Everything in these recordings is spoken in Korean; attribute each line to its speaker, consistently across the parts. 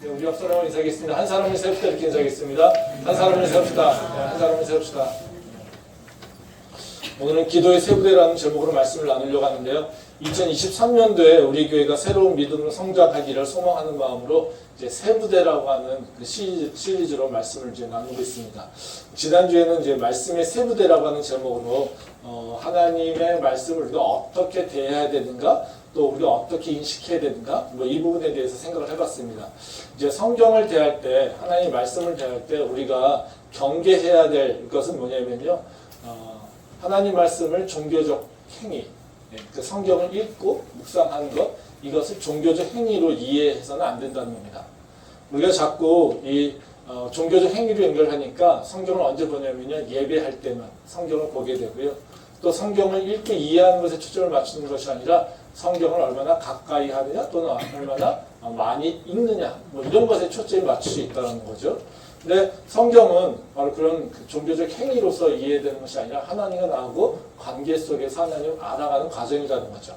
Speaker 1: 네, 우리 옆 사람을 인사하겠습니다. 한 사람을 세웁시다. 이렇게 인사하겠습니다. 한 사람을 세웁시다. 네, 한 사람을 세웁시다. 오늘은 기도의 세 부대라는 제목으로 말씀을 나누려고 하는데요. 2023년도에 우리 교회가 새로운 믿음으로 성장하기를 소망하는 마음으로 이제 세 부대라고 하는 그 시리즈로 말씀을 이제 나누고 있습니다. 지난주에는 이제 말씀의 세 부대라고 하는 제목으로 하나님의 말씀을 우리가 어떻게 대해야 되는가, 또 우리가 어떻게 인식해야 되는가, 뭐 이 부분에 대해서 생각을 해봤습니다. 이제 성경을 대할 때, 하나님 말씀을 대할 때 우리가 경계해야 될 것은 뭐냐면요, 하나님 말씀을 종교적 행위, 그 성경을 읽고 묵상하는 것, 이것을 종교적 행위로 이해해서는 안 된다는 겁니다. 우리가 자꾸 이 종교적 행위로 연결하니까 성경을 언제 보냐면요, 예배할 때만 성경을 보게 되고요. 또 성경을 읽고 이해하는 것에 초점을 맞추는 것이 아니라 성경을 얼마나 가까이 하느냐, 또는 얼마나 많이 읽느냐, 뭐 이런 것에 초점을 맞출 수 있다는 거죠. 근데 성경은 바로 그런 종교적 행위로서 이해되는 것이 아니라 하나님과 나하고 관계 속에서 하나님을 알아가는 과정이라는 거죠.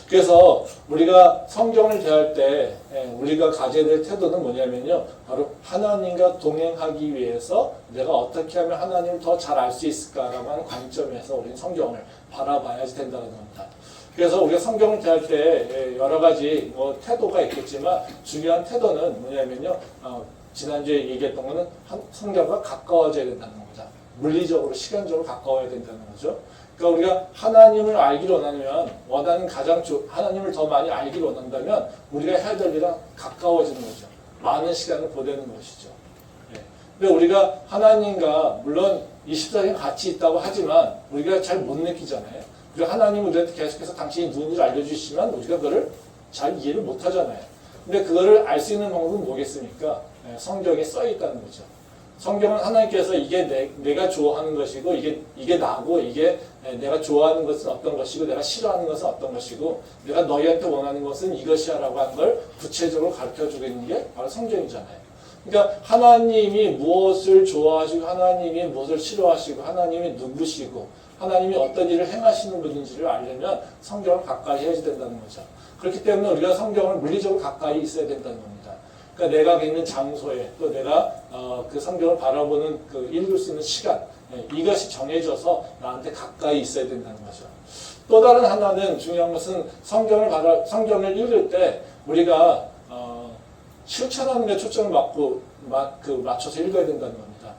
Speaker 1: 그래서 우리가 성경을 대할 때 우리가 가져야 될 태도는 뭐냐면요, 바로 하나님과 동행하기 위해서 내가 어떻게 하면 하나님을 더 잘 알 수 있을까라고 하는 관점에서 우리는 성경을 바라봐야지 된다는 겁니다. 그래서 우리가 성경을 대할 때 여러 가지 뭐 태도가 있겠지만 중요한 태도는 뭐냐면요, 지난주에 얘기했던 거는 성경과 가까워져야 된다는 겁니다. 물리적으로, 시간적으로 가까워야 된다는 거죠. 그러니까 우리가 하나님을 알기를 원하는 하나님을 더 많이 알기를 원한다면 우리가 해야 될 일은 가까워지는 거죠. 많은 시간을 보내는 것이죠. 근데 우리가 하나님과 물론 24시간 같이 있다고 하지만 우리가 잘 못 느끼잖아요. 그리고 하나님은 우리한테 계속해서 당신이 누군지를 알려주시지만 우리가 그거를 잘 이해를 못 하잖아요. 근데 그거를 알 수 있는 방법은 뭐겠습니까? 성경에 써 있다는 거죠. 성경은 하나님께서 이게 내가 좋아하는 것이고 이게 나고 이게 내가 좋아하는 것은 어떤 것이고 내가 싫어하는 것은 어떤 것이고 내가 너희한테 원하는 것은 이것이야라고 하는 걸 구체적으로 가르쳐주고 있는 게 바로 성경이잖아요. 그러니까 하나님이 무엇을 좋아하시고 하나님이 무엇을 싫어하시고 하나님이 누구시고 하나님이 어떤 일을 행하시는 분인지를 알려면 성경을 가까이 해야지 된다는 거죠. 그렇기 때문에 우리가 성경을 물리적으로 가까이 있어야 된다는 겁니다. 그러니까 내가 있는 장소에 또 내가 그 성경을 바라보는 읽을 수 있는 시간, 이것이 정해져서 나한테 가까이 있어야 된다는 거죠. 또 다른 하나는 중요한 것은 성경을 읽을 때 우리가 실천하는 데 초점을 맞춰서 읽어야 된다는 겁니다.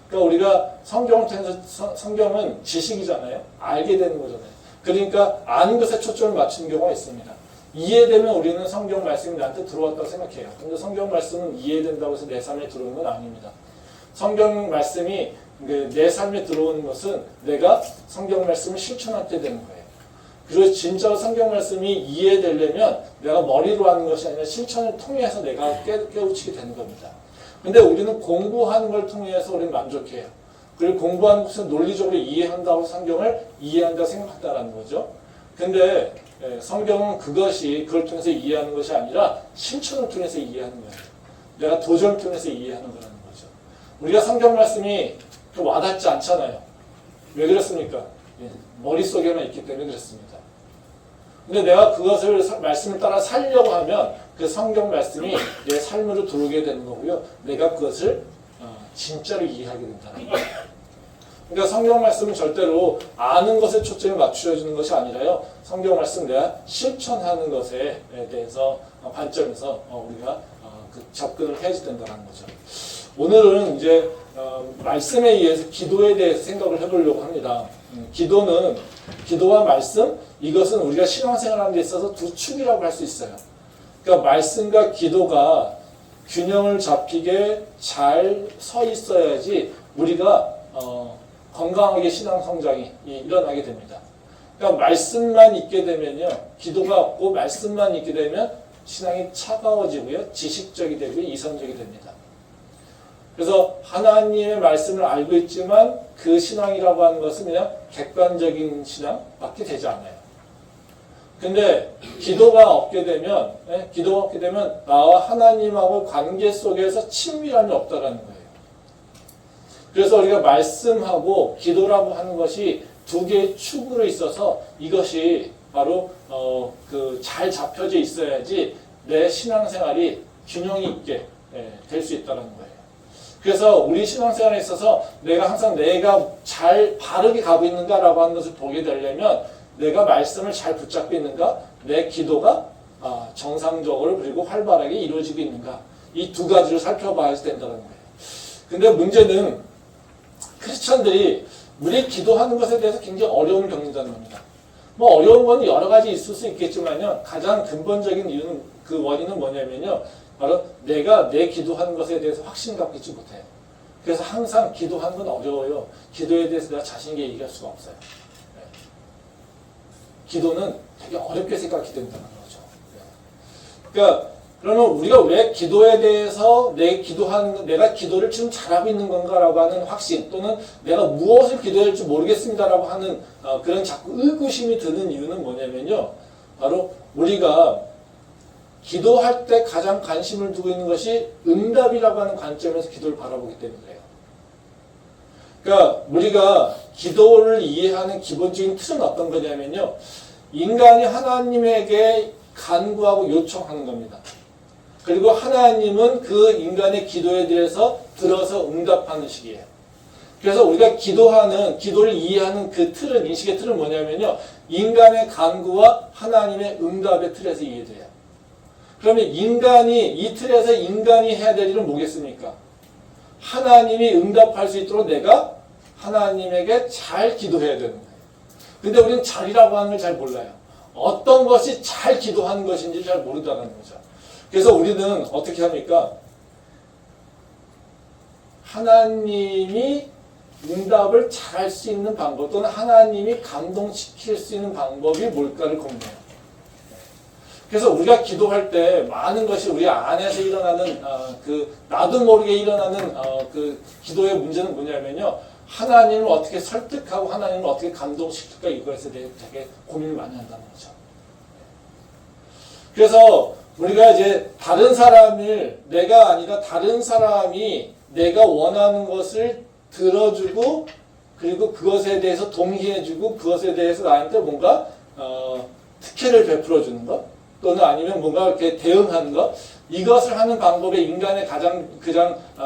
Speaker 1: 그러니까 우리가 성경을 통해서 성경은 지식이잖아요. 알게 되는 거잖아요. 그러니까 아는 것에 초점을 맞추는 경우가 있습니다. 이해되면 우리는 성경 말씀이 나한테 들어왔다고 생각해요. 근데 성경 말씀은 이해된다고 해서 내 삶에 들어오는 건 아닙니다. 성경 말씀이 내 삶에 들어오는 것은 내가 성경 말씀을 실천할 때 되는 거예요. 그래서 진짜로 성경 말씀이 이해되려면 내가 머리로 하는 것이 아니라 실천을 통해서 내가 깨우치게 되는 겁니다. 근데 우리는 공부하는 걸 통해서 우리는 만족해요. 그리고 공부하는 것은 논리적으로 이해한다고 성경을 이해한다고 생각한다는 거죠. 근데 성경은 그걸 통해서 이해하는 것이 아니라 실천을 통해서 이해하는 거예요. 내가 도전을 통해서 이해하는 거라는 거죠. 우리가 성경 말씀이 와닿지 않잖아요. 왜 그렇습니까? 머릿속에만 있기 때문에 그렇습니다. 근데 내가 그것을 말씀을 따라 살려고 하면 그 성경 말씀이 내 삶으로 들어오게 되는 거고요. 내가 그것을 진짜로 이해하게 된다는 거예요. 그러니까 성경 말씀은 절대로 아는 것에 초점을 맞추어주는 것이 아니라요. 성경 말씀 내가 실천하는 것에 대해서 관점에서 우리가 접근을 해야지 된다는 거죠. 오늘은 이제 말씀에 의해서 기도에 대해서 생각을 해보려고 합니다. 기도와 말씀, 이것은 우리가 신앙생활하는 데 있어서 두 축이라고 할 수 있어요. 그러니까 말씀과 기도가 균형을 잡히게 잘 서 있어야지 우리가 건강하게 신앙 성장이 일어나게 됩니다. 그러니까 말씀만 있게 되면요, 기도가 없고 말씀만 있게 되면 신앙이 차가워지고요, 지식적이 되고 이성적이 됩니다. 그래서 하나님의 말씀을 알고 있지만 그 신앙이라고 하는 것은 그냥 객관적인 신앙밖에 되지 않아요. 근데 기도가 없게 되면 나와 하나님하고 관계 속에서 친밀함이 없다라는 거예요. 그래서 우리가 말씀하고 기도라고 하는 것이 두 개의 축으로 있어서 이것이 바로 잘 잡혀져 있어야지 내 신앙생활이 균형이 있게 될 수 있다는 거예요. 그래서 우리 신앙생활에 있어서 내가 항상 내가 잘 바르게 가고 있는가라고 하는 것을 보게 되려면 내가 말씀을 잘 붙잡고 있는가, 내 기도가 정상적으로 그리고 활발하게 이루어지고 있는가, 이 두 가지를 살펴봐야 된다는 거예요. 근데 문제는 크리스천들이 우리 기도하는 것에 대해서 굉장히 어려움을 겪는다는 겁니다. 뭐 어려운 건 여러 가지 있을 수 있겠지만요, 가장 근본적인 이유는 그 원인은 뭐냐면요, 바로 내가 내 기도하는 것에 대해서 확신 갖고 있지 못해요. 그래서 항상 기도하는 건 어려워요. 기도에 대해서 내가 자신 있게 얘기할 수가 없어요. 네. 기도는 되게 어렵게 생각이 된다는 거죠. 네. 그러니까 그러면 우리가 왜 기도에 대해서 내가 기도를 지금 잘하고 있는 건가라고 하는 확신, 또는 내가 무엇을 기도해야 할지 모르겠습니다라고 하는 그런 자꾸 의구심이 드는 이유는 뭐냐면요, 바로 우리가 기도할 때 가장 관심을 두고 있는 것이 응답이라고 하는 관점에서 기도를 바라보기 때문이에요. 그러니까 우리가 기도를 이해하는 기본적인 틀은 어떤 거냐면요, 인간이 하나님에게 간구하고 요청하는 겁니다. 그리고 하나님은 그 인간의 기도에 대해서 들어서 응답하는 식이에요. 그래서 우리가 기도를 이해하는 그 틀은, 인식의 틀은 뭐냐면요, 인간의 간구와 하나님의 응답의 틀에서 이해돼요. 그러면 이 틀에서 인간이 해야 될 일은 뭐겠습니까? 하나님이 응답할 수 있도록 내가 하나님에게 잘 기도해야 되는 거예요. 근데 우리는 잘이라고 하는 걸 잘 몰라요. 어떤 것이 잘 기도하는 것인지 잘 모른다는 거죠. 그래서 우리는 어떻게 합니까? 하나님이 응답을 잘할 수 있는 방법, 또는 하나님이 감동시킬 수 있는 방법이 뭘까를 고민해요. 그래서 우리가 기도할 때 많은 것이 우리 안에서 일어나는 나도 모르게 일어나는 그 기도의 문제는 뭐냐면요, 하나님을 어떻게 설득하고 하나님을 어떻게 감동시킬까, 이것에 대해 되게 고민을 많이 한다는 거죠. 그래서 우리가 이제 내가 아니라 다른 사람이 내가 원하는 것을 들어주고, 그리고 그것에 대해서 동의해주고, 그것에 대해서 나한테 뭔가 특혜를 베풀어주는 것, 또는 아니면 뭔가 이렇게 대응하는 것, 이것을 하는 방법에 인간의 가장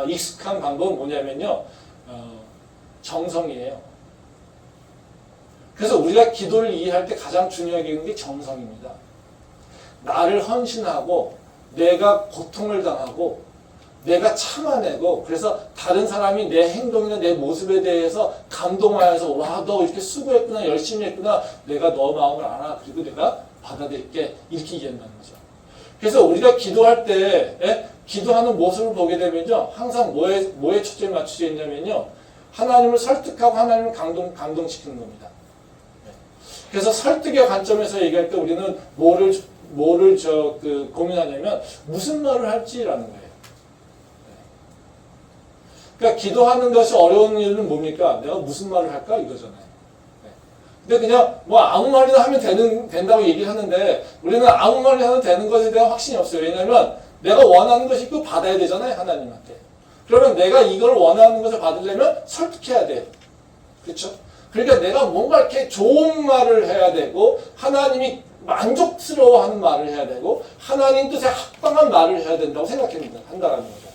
Speaker 1: 익숙한 방법은 뭐냐면요, 정성이에요. 그래서 우리가 기도를 이해할 때 가장 중요하게 여기는 게 정성입니다. 나를 헌신하고, 내가 고통을 당하고, 내가 참아내고, 그래서 다른 사람이 내 행동이나 내 모습에 대해서 감동하여서, 와, 너 이렇게 수고했구나, 열심히 했구나, 내가 너 마음을 알아, 그리고 내가 받아들일게, 이렇게 이해한다는 거죠. 그래서 우리가 기도할 때, 기도하는 모습을 보게 되면요, 항상 뭐에 초점이 맞춰져 있냐면요, 하나님을 설득하고 하나님을 감동시키는 겁니다. 그래서 설득의 관점에서 얘기할 때 우리는 뭐를 고민하냐면, 무슨 말을 할지라는 거예요. 그러니까 기도하는 것이 어려운 이유는 뭡니까? 내가 무슨 말을 할까? 이거잖아요. 근데 그냥 아무 말이나 하면 된다고 얘기하는데, 우리는 아무 말이나 하면 되는 것에 대한 확신이 없어요. 왜냐하면 내가 원하는 것이 있고 받아야 되잖아요, 하나님한테. 그러면 내가 이걸 원하는 것을 받으려면 설득해야 돼요. 그렇죠? 그러니까 내가 뭔가 이렇게 좋은 말을 해야 되고, 하나님이 만족스러워하는 말을 해야 되고, 하나님 뜻에 합당한 말을 해야 된다고 한다는 거죠.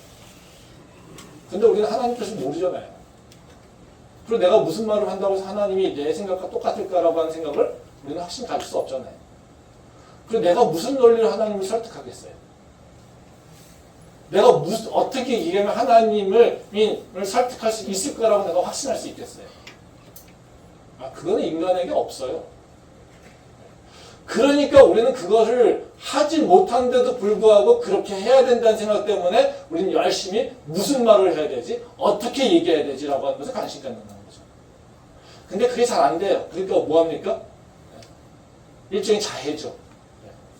Speaker 1: 근데 우리는 하나님 뜻을 모르잖아요. 그리고 내가 무슨 말을 한다고 해서 하나님이 내 생각과 똑같을까라고 하는 생각을 우리는 확신 가질 수 없잖아요. 그리고 내가 무슨 논리로 하나님을 설득하겠어요? 내가 어떻게 얘기하면 하나님을 설득할 수 있을 거라고 내가 확신할 수 있겠어요? 그거는 인간에게 없어요. 그러니까 우리는 그것을 하지 못한데도 불구하고 그렇게 해야 된다는 생각 때문에 우리는 열심히 무슨 말을 해야 되지? 어떻게 얘기해야 되지라고 하는 것을 관심 갖는다는 거죠. 근데 그게 잘 안 돼요. 그러니까 뭐합니까? 일종의 자해죠.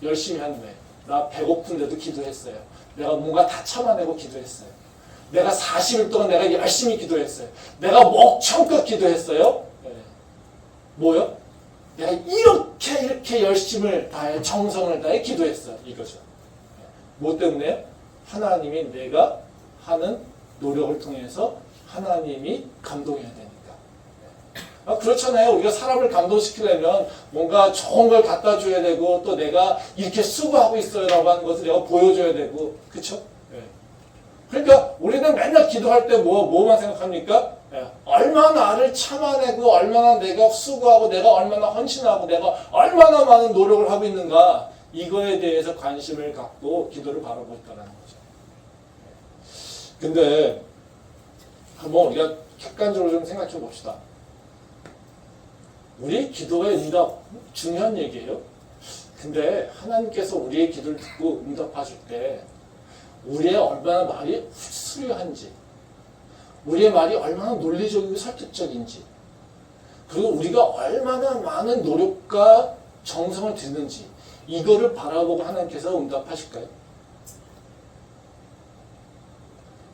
Speaker 1: 열심히 하는 거예요. 나 배고픈데도 기도했어요. 내가 뭔가 다 참아내고 기도했어요. 내가 40일 동안 내가 열심히 기도했어요. 내가 목청껏 기도했어요. 뭐요? 내가 이렇게 열심을 다해, 정성을 다해 기도했어요. 이거죠. 뭐 때문에요? 하나님이 내가 하는 노력을 통해서 하나님이 감동해야 되니까. 그렇잖아요. 우리가 사람을 감동시키려면 뭔가 좋은 걸 갖다 줘야 되고, 또 내가 이렇게 수고하고 있어요 라고 하는 것을 내가 보여줘야 되고, 그쵸? 그러니까 우리는 맨날 기도할 때 뭐만 생각합니까? 얼마나 나를 참아내고 얼마나 내가 수고하고 내가 얼마나 헌신하고 내가 얼마나 많은 노력을 하고 있는가 이거에 대해서 관심을 갖고 기도를 바라보고 있다는 거죠. 근데 한번 우리가 객관적으로 좀 생각해 봅시다. 우리 기도의 응답 중요한 얘기예요. 근데 하나님께서 우리의 기도를 듣고 응답하실 때 우리의 얼마나 말이 수려한지 우리의 말이 얼마나 논리적이고 설득적인지 그리고 우리가 얼마나 많은 노력과 정성을 들는지 이거를 바라보고 하나님께서 응답하실까요?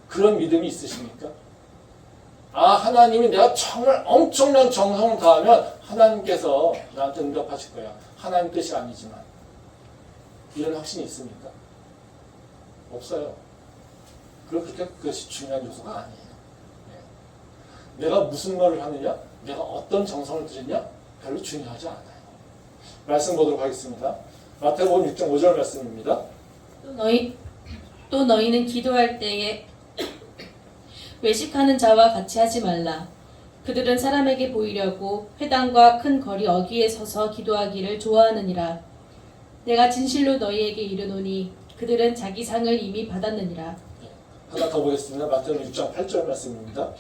Speaker 1: 그런 믿음이 있으십니까? 하나님이 내가 정말 엄청난 정성을 다하면 하나님께서 나한테 응답하실 거야. 하나님 뜻이 아니지만 이런 확신이 있습니까? 없어요. 그리고 그렇게 그것이 중요한 요소가 아니에요. 내가 무슨 말을 하느냐, 내가 어떤 정성을 들이냐 별로 중요하지 않아요. 말씀 보도록 하겠습니다. 마태복음 6장 5절 말씀입니다.
Speaker 2: 또 너희는 기도할 때에 외식하는 자와 같이 하지 말라. 그들은 사람에게 보이려고 회당과 큰 거리 어귀에 서서 기도하기를 좋아하느니라. 내가 진실로 너희에게 이르노니 그들은 자기 상을 이미 받았느니라.
Speaker 1: 하나 더 보겠습니다. 마태복음 6장 8절 말씀입니다.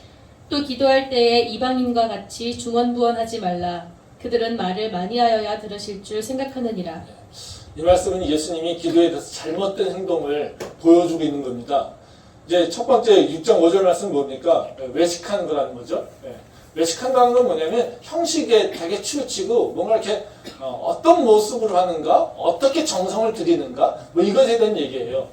Speaker 2: 또 기도할 때에 이방인과 같이 중언부언하지 말라. 그들은 말을 많이 하여야 들으실 줄 생각하느니라.
Speaker 1: 이 말씀은 예수님이 기도에 대해서 잘못된 행동을 보여주고 있는 겁니다. 이제 첫 번째 6장 5절 말씀은 뭡니까? 외식하는 거라는 거죠. 외식한다는 건 뭐냐면 형식에 되게 치우치고 뭔가 이렇게 어떤 모습으로 하는가, 어떻게 정성을 들이는가, 뭐 이것에 대한 얘기예요.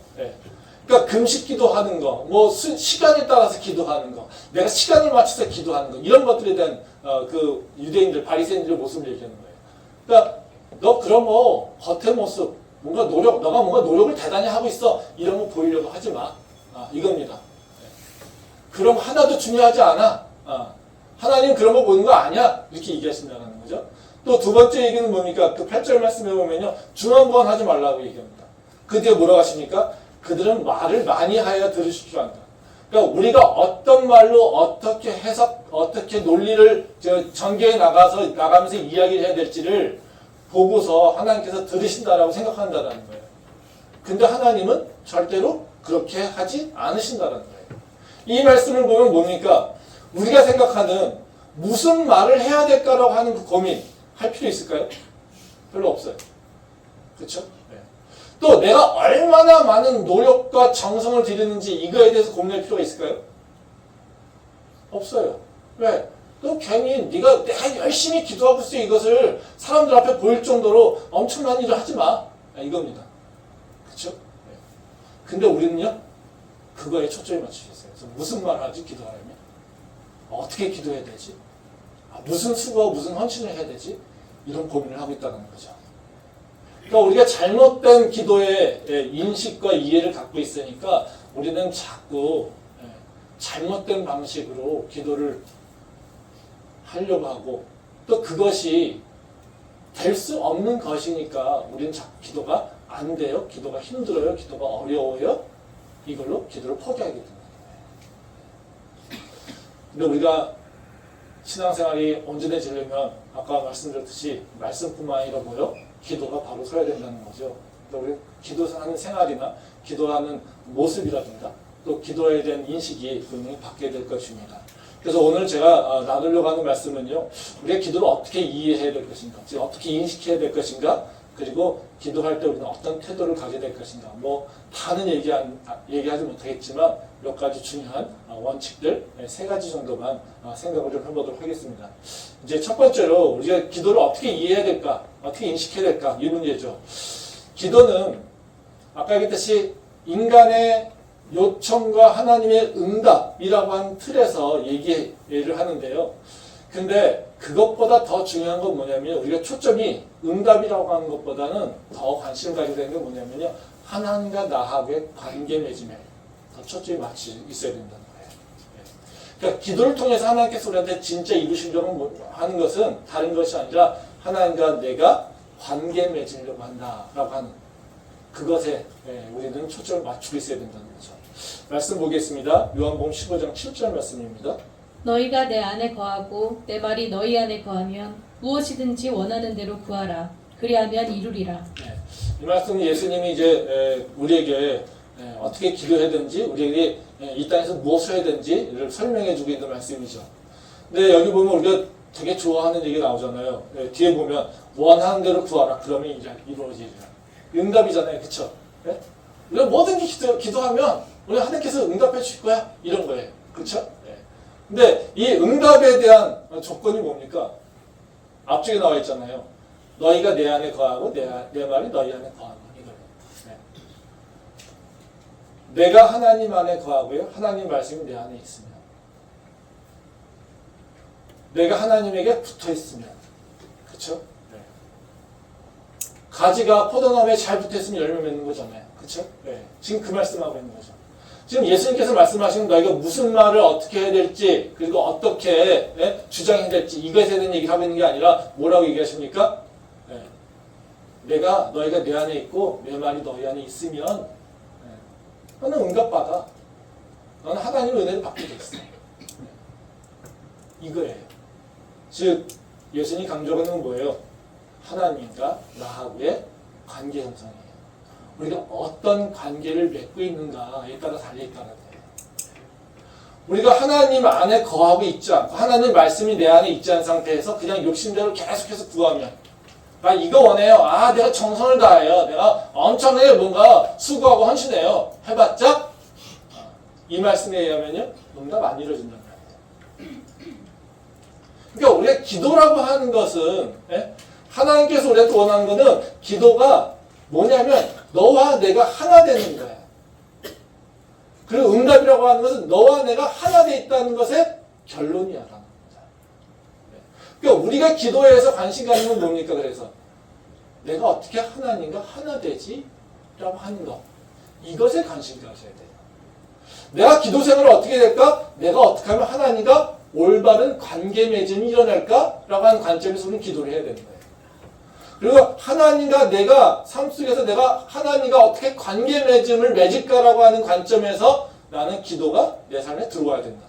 Speaker 1: 그러니까 금식 기도하는 거, 뭐 시간에 따라서 기도하는 거, 내가 시간을 맞춰서 기도하는 거 이런 것들에 대한 그 유대인들, 바리새인들의 모습을 얘기하는 거예요. 그러니까 너 그럼 뭐 겉의 모습, 뭔가 너가 뭔가 노력을 대단히 하고 있어 이런 거 보이려고 하지 마. 이겁니다. 그럼 하나도 중요하지 않아. 하나님 그런 거 보는 거 아니야. 이렇게 얘기하신다는 거죠. 또 두 번째 얘기는 뭡니까? 그 8절 말씀에 보면요. 중언부언 하지 말라고 얘기합니다. 그 뒤에 뭐라고 하십니까? 그들은 말을 많이 하여 들으실 줄 안다. 그러니까 우리가 어떤 말로 어떻게 해석, 어떻게 논리를 전개해 나가면서 이야기를 해야 될지를 보고서 하나님께서 들으신다라고 생각한다는 거예요. 근데 하나님은 절대로 그렇게 하지 않으신다는 거예요. 이 말씀을 보면 뭡니까? 우리가 생각하는 무슨 말을 해야 될까라고 하는 그 고민 할 필요 있을까요? 별로 없어요. 그렇죠? 또 내가 얼마나 많은 노력과 정성을 들이는지 이거에 대해서 고민할 필요가 있을까요? 없어요. 왜? 또 괜히 내가 열심히 기도하고 있어 이것을 사람들 앞에 보일 정도로 엄청난 일을 하지 마. 이겁니다. 그렇죠? 근데 우리는요, 그거에 초점이 맞추셨어요. 그래서 무슨 말을 하지, 기도하려면? 어떻게 기도해야 되지? 무슨 수고, 무슨 헌신을 해야 되지? 이런 고민을 하고 있다는 거죠. 그러니까 우리가 잘못된 기도의 인식과 이해를 갖고 있으니까 우리는 자꾸 잘못된 방식으로 기도를 하려고 하고 또 그것이 될 수 없는 것이니까 우리는 자꾸 기도가 안 돼요. 기도가 힘들어요. 기도가 어려워요. 이걸로 기도를 포기하게 됩니다. 근데 우리가 신앙생활이 온전해지려면 아까 말씀드렸듯이 말씀뿐만 아니라 뭐요? 기도가 바로 서야 된다는 거죠. 우리 기도하는 생활이나 기도하는 모습이라든가 또 기도에 대한 인식이 분명히 바뀌어야 될 것입니다. 그래서 오늘 제가 나누려고 하는 말씀은요. 우리가 기도를 어떻게 이해해야 될 것인가, 즉 어떻게 인식해야 될 것인가, 그리고 기도할 때 우리는 어떤 태도를 가져야 될 것인가. 뭐 다는 얘기하지 못하겠지만 몇 가지 중요한 원칙들 3가지 정도만 생각을 좀 해보도록 하겠습니다. 이제 첫 번째로 우리가 기도를 어떻게 이해해야 될까, 어떻게 인식해야 될까 이 문제죠. 기도는 아까 얘기했듯이 인간의 요청과 하나님의 응답이라고 한 틀에서 얘기를 하는데요. 근데 그것보다 더 중요한 건 뭐냐면 우리가 초점이 응답이라고 하는 것보다는 더 관심을 가지게 되는 게 뭐냐면요. 하나님과 나하고의 관계 맺음에 더 초점이 맞춰 있어야 된다는 거예요. 그러니까 기도를 통해서 하나님께서 우리한테 진짜 이루시려고 하는 것은 다른 것이 아니라 하나님과 내가 관계 맺으려고 한다라고 하는 그것에 우리는 초점을 맞추고 있어야 된다는 거죠. 말씀 보겠습니다. 요한복음 15장 7절 말씀입니다.
Speaker 2: 너희가 내 안에 거하고 내 말이 너희 안에 거하면 무엇이든지 원하는 대로 구하라. 그리하면 이루리라.
Speaker 1: 이 말씀은 예수님이 이제 우리에게 어떻게 기도해야 되는지, 우리에게 이 땅에서 무엇을 해야 되는지를 설명해 주고 있는 말씀이죠. 근데 여기 보면 우리가 되게 좋아하는 얘기가 나오잖아요. 뒤에 보면 원하는 대로 구하라. 그러면 이루어지리라. 응답이잖아요. 그쵸? 우리가 뭐든지 기도하면 우리 하나님께서 응답해 주실 거야. 이런 거예요. 그쵸? 근데 이 응답에 대한 조건이 뭡니까? 앞쪽에 나와 있잖아요. 너희가 내 안에 거하고 내 말이 너희 안에 거하고 이거예요. 내가 하나님 안에 거하고요. 하나님 말씀이 내 안에 있으면. 내가 하나님에게 붙어 있으면. 그쵸? 가지가 포도나무에 잘 붙어 있으면 열매 맺는 거잖아요. 그쵸? 지금 그 말씀하고 있는 거죠. 지금 예수님께서 말씀하시는 너희가 무슨 말을 어떻게 해야 될지, 그리고 어떻게 주장해야 될지, 이것에 대한 얘기를 하고 있는 게 아니라 뭐라고 얘기하십니까? 너희가 내 안에 있고 내 말이 너희 안에 있으면 너는 응답받아. 너는 하나님의 은혜를 받게 돼 있어. 이거예요. 즉 예수님이 강조하는 건 뭐예요? 하나님과 나하고의 관계 형성이에요. 우리가 어떤 관계를 맺고 있는가에 따라 달려있다는 거예요. 우리가 하나님 안에 거하고 있지 않고 하나님 말씀이 내 안에 있지 않은 상태에서 그냥 욕심대로 계속해서 구하면 나 이거 원해요. 내가 정성을 다해요. 내가 엄청나게 뭔가 수고하고 헌신해요. 해봤자 이 말씀에 의하면요 응답 안 이루어진단 말이에요. 그러니까 우리가 기도라고 하는 것은 하나님께서 우리한테 원하는 것은 기도가 뭐냐면 너와 내가 하나 되는 거야. 그리고 응답이라고 하는 것은 너와 내가 하나 돼 있다는 것의 결론이야. 그러니까 우리가 기도에서 관심 갖는 건 뭡니까? 그래서 내가 어떻게 하나님과 하나 되지? 라고 하는 것. 이것에 관심 가져야 돼요. 내가 기도 생활을 어떻게 될까? 내가 어떻게 하면 하나님과 올바른 관계 맺음이 일어날까? 라고 하는 관점에서 우리는 기도를 해야 되는 거예요. 그리고 하나님과 내가 삶 속에서 내가 하나님과 어떻게 관계 맺음을 맺을까라고 하는 관점에서 나는 기도가 내 삶에 들어와야 된다.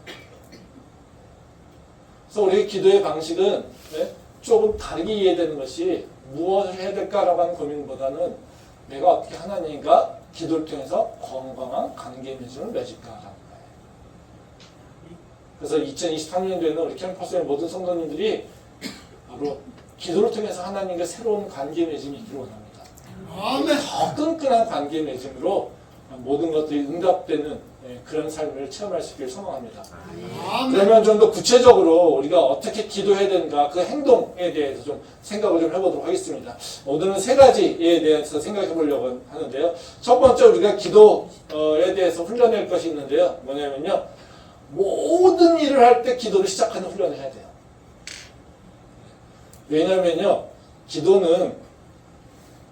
Speaker 1: 그래서 우리의 기도의 방식은 조금 다르게 이해되는 것이 무엇을 해야 될까라고 하는 고민보다는 내가 어떻게 하나님과 기도를 통해서 건강한 관계 맺음을 맺을까라는 거예요. 그래서 2023년도에는 우리 캠퍼스의 모든 성도님들이 바로 기도를 통해서 하나님과 새로운 관계 맺음이 있기를 원합니다. 더 끈끈한 관계 맺음으로 모든 것들이 응답되는 그런 삶을 체험할 수 있기를 소망합니다. 그러면 좀 더 구체적으로 우리가 어떻게 기도해야 되는가 그 행동에 대해서 좀 생각을 좀 해보도록 하겠습니다. 오늘은 세 가지에 대해서 생각해 보려고 하는데요. 첫 번째 우리가 기도에 대해서 훈련할 것이 있는데요. 뭐냐면요. 모든 일을 할 때 기도를 시작하는 훈련을 해야 돼요. 왜냐면요. 기도는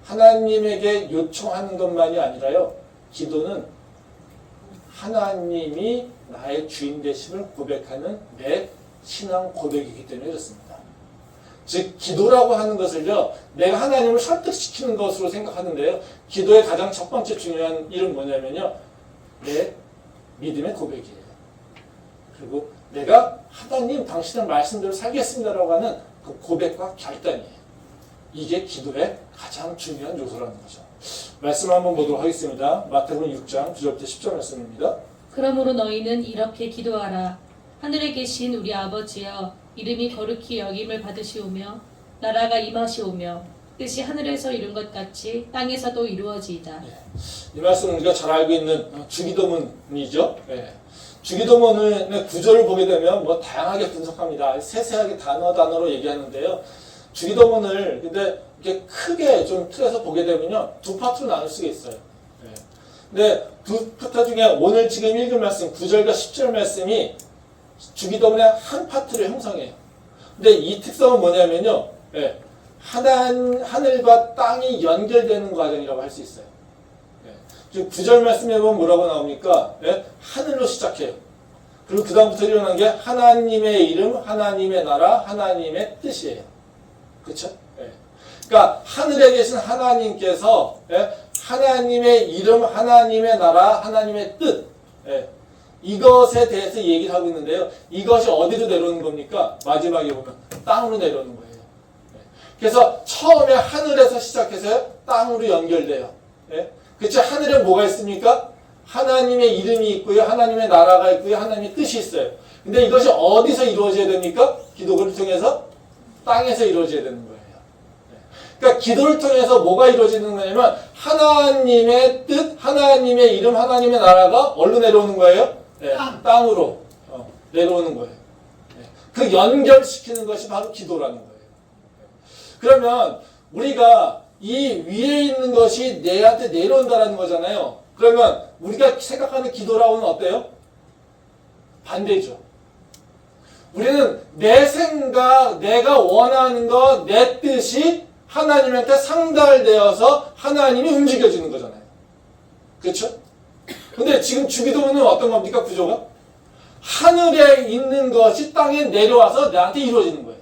Speaker 1: 하나님에게 요청하는 것만이 아니라요. 기도는 하나님이 나의 주인 되심을 고백하는 내 신앙 고백이기 때문에 그렇습니다. 즉 기도라고 하는 것을요. 내가 하나님을 설득시키는 것으로 생각하는데요. 기도의 가장 첫 번째 중요한 일은 뭐냐면요. 내 믿음의 고백이에요. 그리고 내가 하나님 당신의 말씀대로 살겠습니다라고 하는 그 고백과 결단이에요. 이게 기도의 가장 중요한 요소라는 거죠. 말씀 한번 보도록 하겠습니다. 마태복음 6장 9절부터 10절 말씀입니다.
Speaker 2: 그러므로 너희는 이렇게 기도하라. 하늘에 계신 우리 아버지여, 이름이 거룩히 여김을 받으시오며 나라가 임하시오며 뜻이 하늘에서 이룬 것 같이 땅에서도 이루어지이다.
Speaker 1: 이 말씀은 우리가 잘 알고 있는 주기도문이죠. 주기도문의 구절을 보게 되면 뭐 다양하게 분석합니다. 세세하게 단어로 얘기하는데요. 주기도문을 근데 이렇게 크게 좀 틀에서 보게 되면요. 두 파트로 나눌 수가 있어요. 근데 두 파트 중에 오늘 지금 읽은 말씀 9절과 10절 말씀이 주기도문의 한 파트를 형성해요. 근데 이 특성은 뭐냐면요. 하늘과 땅이 연결되는 과정이라고 할 수 있어요. 지금 9절 말씀에 보면 뭐라고 나옵니까? 하늘로 시작해요. 그리고 그 다음부터 일어난 게 하나님의 이름, 하나님의 나라, 하나님의 뜻이에요. 그렇죠? 그러니까 하늘에 계신 하나님께서 하나님의 이름, 하나님의 나라, 하나님의 뜻, 예, 이것에 대해서 얘기를 하고 있는데요. 이것이 어디로 내려오는 겁니까? 마지막에 보면 땅으로 내려오는 거예요. 예. 그래서 처음에 하늘에서 시작해서 땅으로 연결돼요. 예. 그렇죠? 하늘에 뭐가 있습니까? 하나님의 이름이 있고요. 하나님의 나라가 있고요. 하나님의 뜻이 있어요. 근데 이것이 어디서 이루어져야 됩니까? 기도를 통해서 땅에서 이루어져야 되는 거예요. 그러니까 기도를 통해서 뭐가 이루어지는 거냐면 하나님의 뜻, 하나님의 이름, 하나님의 나라가 어디로 내려오는 거예요? 네, 땅으로 내려오는 거예요. 네, 그 연결시키는 것이 바로 기도라는 거예요. 그러면 우리가 이 위에 있는 것이 내한테 내려온다는 거잖아요. 그러면 우리가 생각하는 기도라고는 어때요? 반대죠. 우리는 내 생각, 내가 원하는 것, 내 뜻이 하나님한테 상달되어서 하나님이 움직여지는 거잖아요. 그렇죠? 근데 지금 주기도문은 어떤 겁니까? 구조가? 하늘에 있는 것이 땅에 내려와서 나한테 이루어지는 거예요.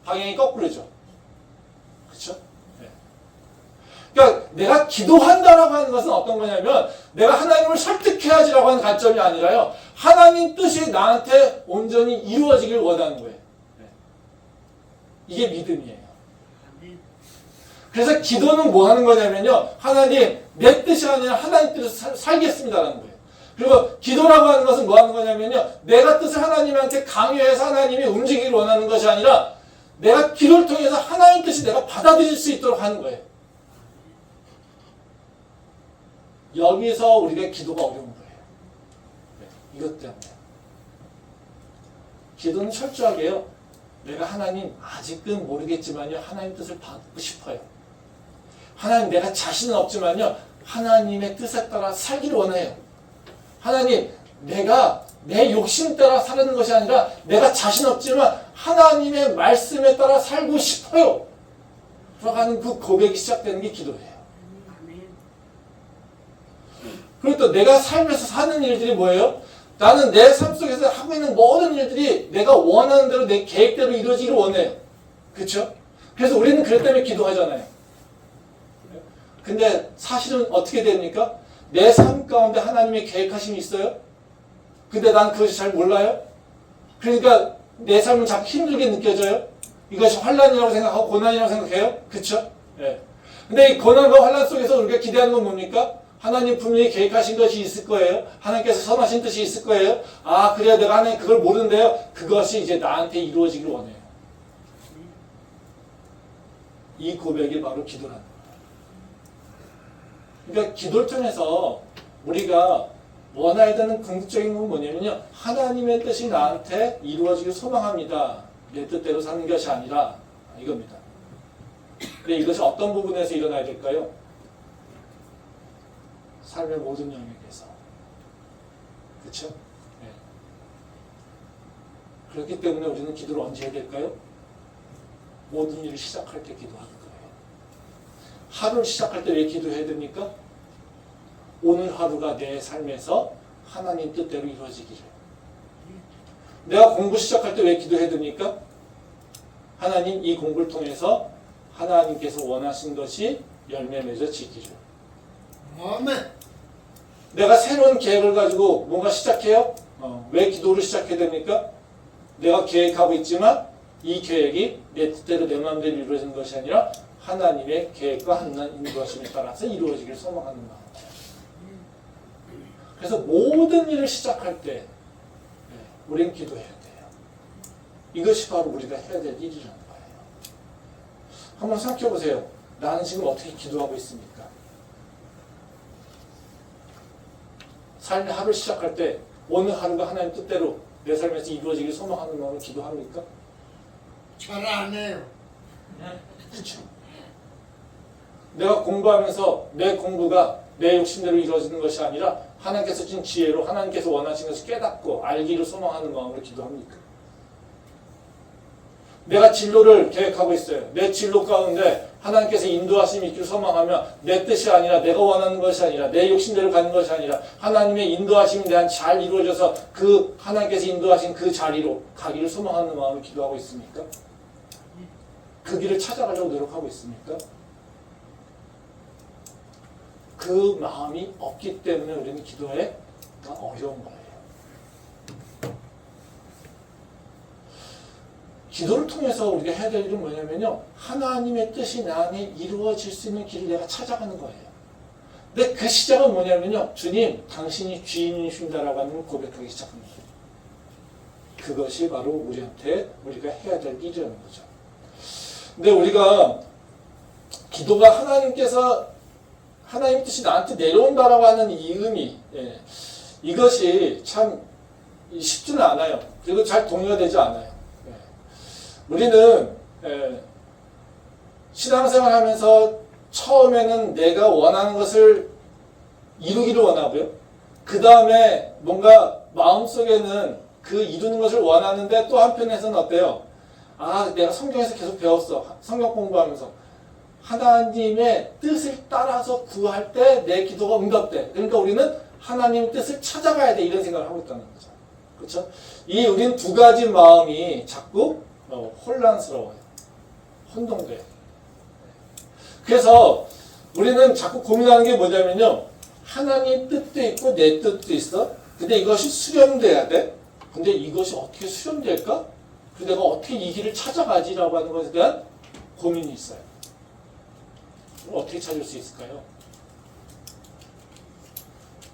Speaker 1: 방향이 거꾸로죠. 그렇죠? 네. 그러니까 내가 기도한다라고 하는 것은 어떤 거냐면 내가 하나님을 설득해야지라고 하는 관점이 아니라요. 하나님 뜻이 나한테 온전히 이루어지길 원하는 거예요. 네. 이게 믿음이에요. 그래서 기도는 뭐 하는 거냐면요. 하나님, 내 뜻이 아니라 하나님 뜻을 살겠습니다라는 거예요. 그리고 기도라고 하는 것은 뭐 하는 거냐면요. 내가 뜻을 하나님한테 강요해서 하나님이 움직이길 원하는 것이 아니라 내가 기도를 통해서 하나님 뜻이 내가 받아들일 수 있도록 하는 거예요. 여기서 우리가 기도가 어려운 거예요. 네, 이것 때문에. 기도는 철저하게요. 내가 하나님 아직은 모르겠지만요. 하나님 뜻을 받고 싶어요. 하나님 내가 자신은 없지만요. 하나님의 뜻에 따라 살기를 원해요. 하나님 내가 내 욕심 따라 사는 것이 아니라 내가 자신 없지만 하나님의 말씀에 따라 살고 싶어요. 들어가는 그 고백이 시작되는 게 기도예요. 그리고 또 내가 삶에서 사는 일들이 뭐예요? 나는 내 삶 속에서 하고 있는 모든 일들이 내가 원하는 대로 내 계획대로 이루어지기를 원해요. 그렇죠? 그래서 우리는 그것 때문에 기도하잖아요. 근데 사실은 어떻게 됩니까? 내 삶 가운데 하나님의 계획하심이 있어요? 근데 난 그것이 잘 몰라요? 그러니까 내 삶은 자꾸 힘들게 느껴져요? 이것이 환난이라고 생각하고 고난이라고 생각해요? 그렇죠? 예. 근데 이 고난과 환난 속에서 우리가 기대하는 건 뭡니까? 하나님 분명히 계획하신 것이 있을 거예요. 하나님께서 선하신 뜻이 있을 거예요. 아, 그래야 내가 하나님 그걸 모르는데요. 그것이 이제 나한테 이루어지길 원해요. 이 고백이 바로 기도라는 거예요. 그러니까 기도를 통해서 우리가 원해야 되는 궁극적인 건 뭐냐면요. 하나님의 뜻이 나한테 이루어지길 소망합니다. 내 뜻대로 사는 것이 아니라 이겁니다. 근데 이것이 어떤 부분에서 일어나야 될까요? 삶의 모든 영역에서. 그렇죠? 네. 그렇기 때문에 우리는 기도를 언제 해야 될까요? 모든 일을 시작할 때 기도하는 거예요. 하루를 시작할 때 왜 기도해야 됩니까? 오늘 하루가 내 삶에서 하나님 뜻대로 이루어지기를. 내가 공부 시작할 때 왜 기도해야 됩니까? 하나님 이 공부를 통해서 하나님께서 원하신 것이 열매 맺어지기를.
Speaker 3: 아멘.
Speaker 1: 내가 새로운 계획을 가지고 뭔가 시작해요? 왜 기도를 시작해야 됩니까? 내가 계획하고 있지만 이 계획이 내 뜻대로 내 마음대로 이루어지는 것이 아니라 하나님의 계획과 하나님 인도하심에 따라서 이루어지길 소망하는 마음. 그래서 모든 일을 시작할 때 우리는 기도해야 돼요. 이것이 바로 우리가 해야 될 일이라는 거예요. 한번 생각해 보세요. 나는 지금 어떻게 기도하고 있습니까? 삶의 하루 시작할 때 오늘 하루가 하나님 뜻대로 내 삶에서 이루어지길 소망하는 마음으로 기도합니까?
Speaker 3: 잘 안 해요.
Speaker 1: 그렇죠. 내가 공부하면서 내 공부가 내 욕심대로 이루어지는 것이 아니라 하나님께서 준 지혜로 하나님께서 원하시는 것을 깨닫고 알기를 소망하는 마음으로 기도합니까? 내가 진로를 계획하고 있어요. 내 진로 가운데 하나님께서 인도하심이 있기를 소망하며 내 뜻이 아니라 내가 원하는 것이 아니라 내 욕심대로 가는 것이 아니라 하나님의 인도하심에 대한 잘 이루어져서 그 하나님께서 인도하신 그 자리로 가기를 소망하는 마음으로 기도하고 있습니까? 그 길을 찾아가려고 노력하고 있습니까? 그 마음이 없기 때문에 우리는 기도가 어려운 거예요. 기도를 통해서 우리가 해야 될 일은 뭐냐면요. 하나님의 뜻이 내 안에 이루어질 수 있는 길을 내가 찾아가는 거예요. 근데 그 시작은 뭐냐면요. 주님, 당신이 주인이십니다라고 하는 고백하기 시작합니다. 그것이 바로 우리가 해야 될 일이라는 거죠. 근데 우리가 기도가 하나님 뜻이 나한테 내려온다라고 하는 이 의미, 이것이 참 쉽지는 않아요. 그리고 잘 동의가 되지 않아요. 우리는 신앙생활 하면서 처음에는 내가 원하는 것을 이루기를 원하고요. 그 다음에 뭔가 마음속에는 그 이루는 것을 원하는데 또 한편에서는 어때요? 내가 성경에서 계속 배웠어. 성경 공부하면서. 하나님의 뜻을 따라서 구할 때 내 기도가 응답돼. 그러니까 우리는 하나님의 뜻을 찾아가야 돼. 이런 생각을 하고 있다는 거죠. 그렇죠? 우리는 두 가지 마음이 자꾸 혼란스러워요. 혼동돼요. 그래서 우리는 자꾸 고민하는 게 뭐냐면요. 하나님 뜻도 있고 내 뜻도 있어. 근데 이것이 수렴돼야 돼. 근데 이것이 어떻게 수렴될까? 그리고 내가 어떻게 이 길을 찾아가지라고 하는 것에 대한 고민이 있어요. 어떻게 찾을 수 있을까요?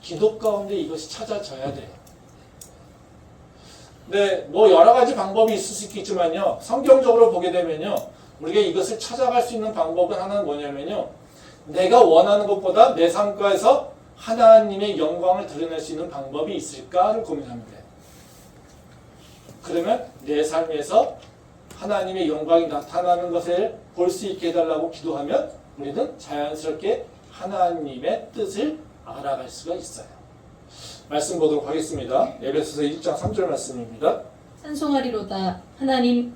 Speaker 1: 기도 가운데 이것이 찾아져야 돼요. 근데 여러 가지 방법이 있을 수 있겠지만요. 성경적으로 보게 되면요. 우리가 이것을 찾아갈 수 있는 방법은 하나는 뭐냐면요. 내가 원하는 것보다 내 삶가에서 하나님의 영광을 드러낼 수 있는 방법이 있을까를 고민하면 돼요. 그러면 내 삶에서 하나님의 영광이 나타나는 것을 볼 수 있게 해달라고 기도하면 우리는 자연스럽게 하나님의 뜻을 알아갈 수가 있어요. 말씀 보도록 하겠습니다. 에베소서 1장 3절 말씀입니다.
Speaker 2: 찬송하리로다. 하나님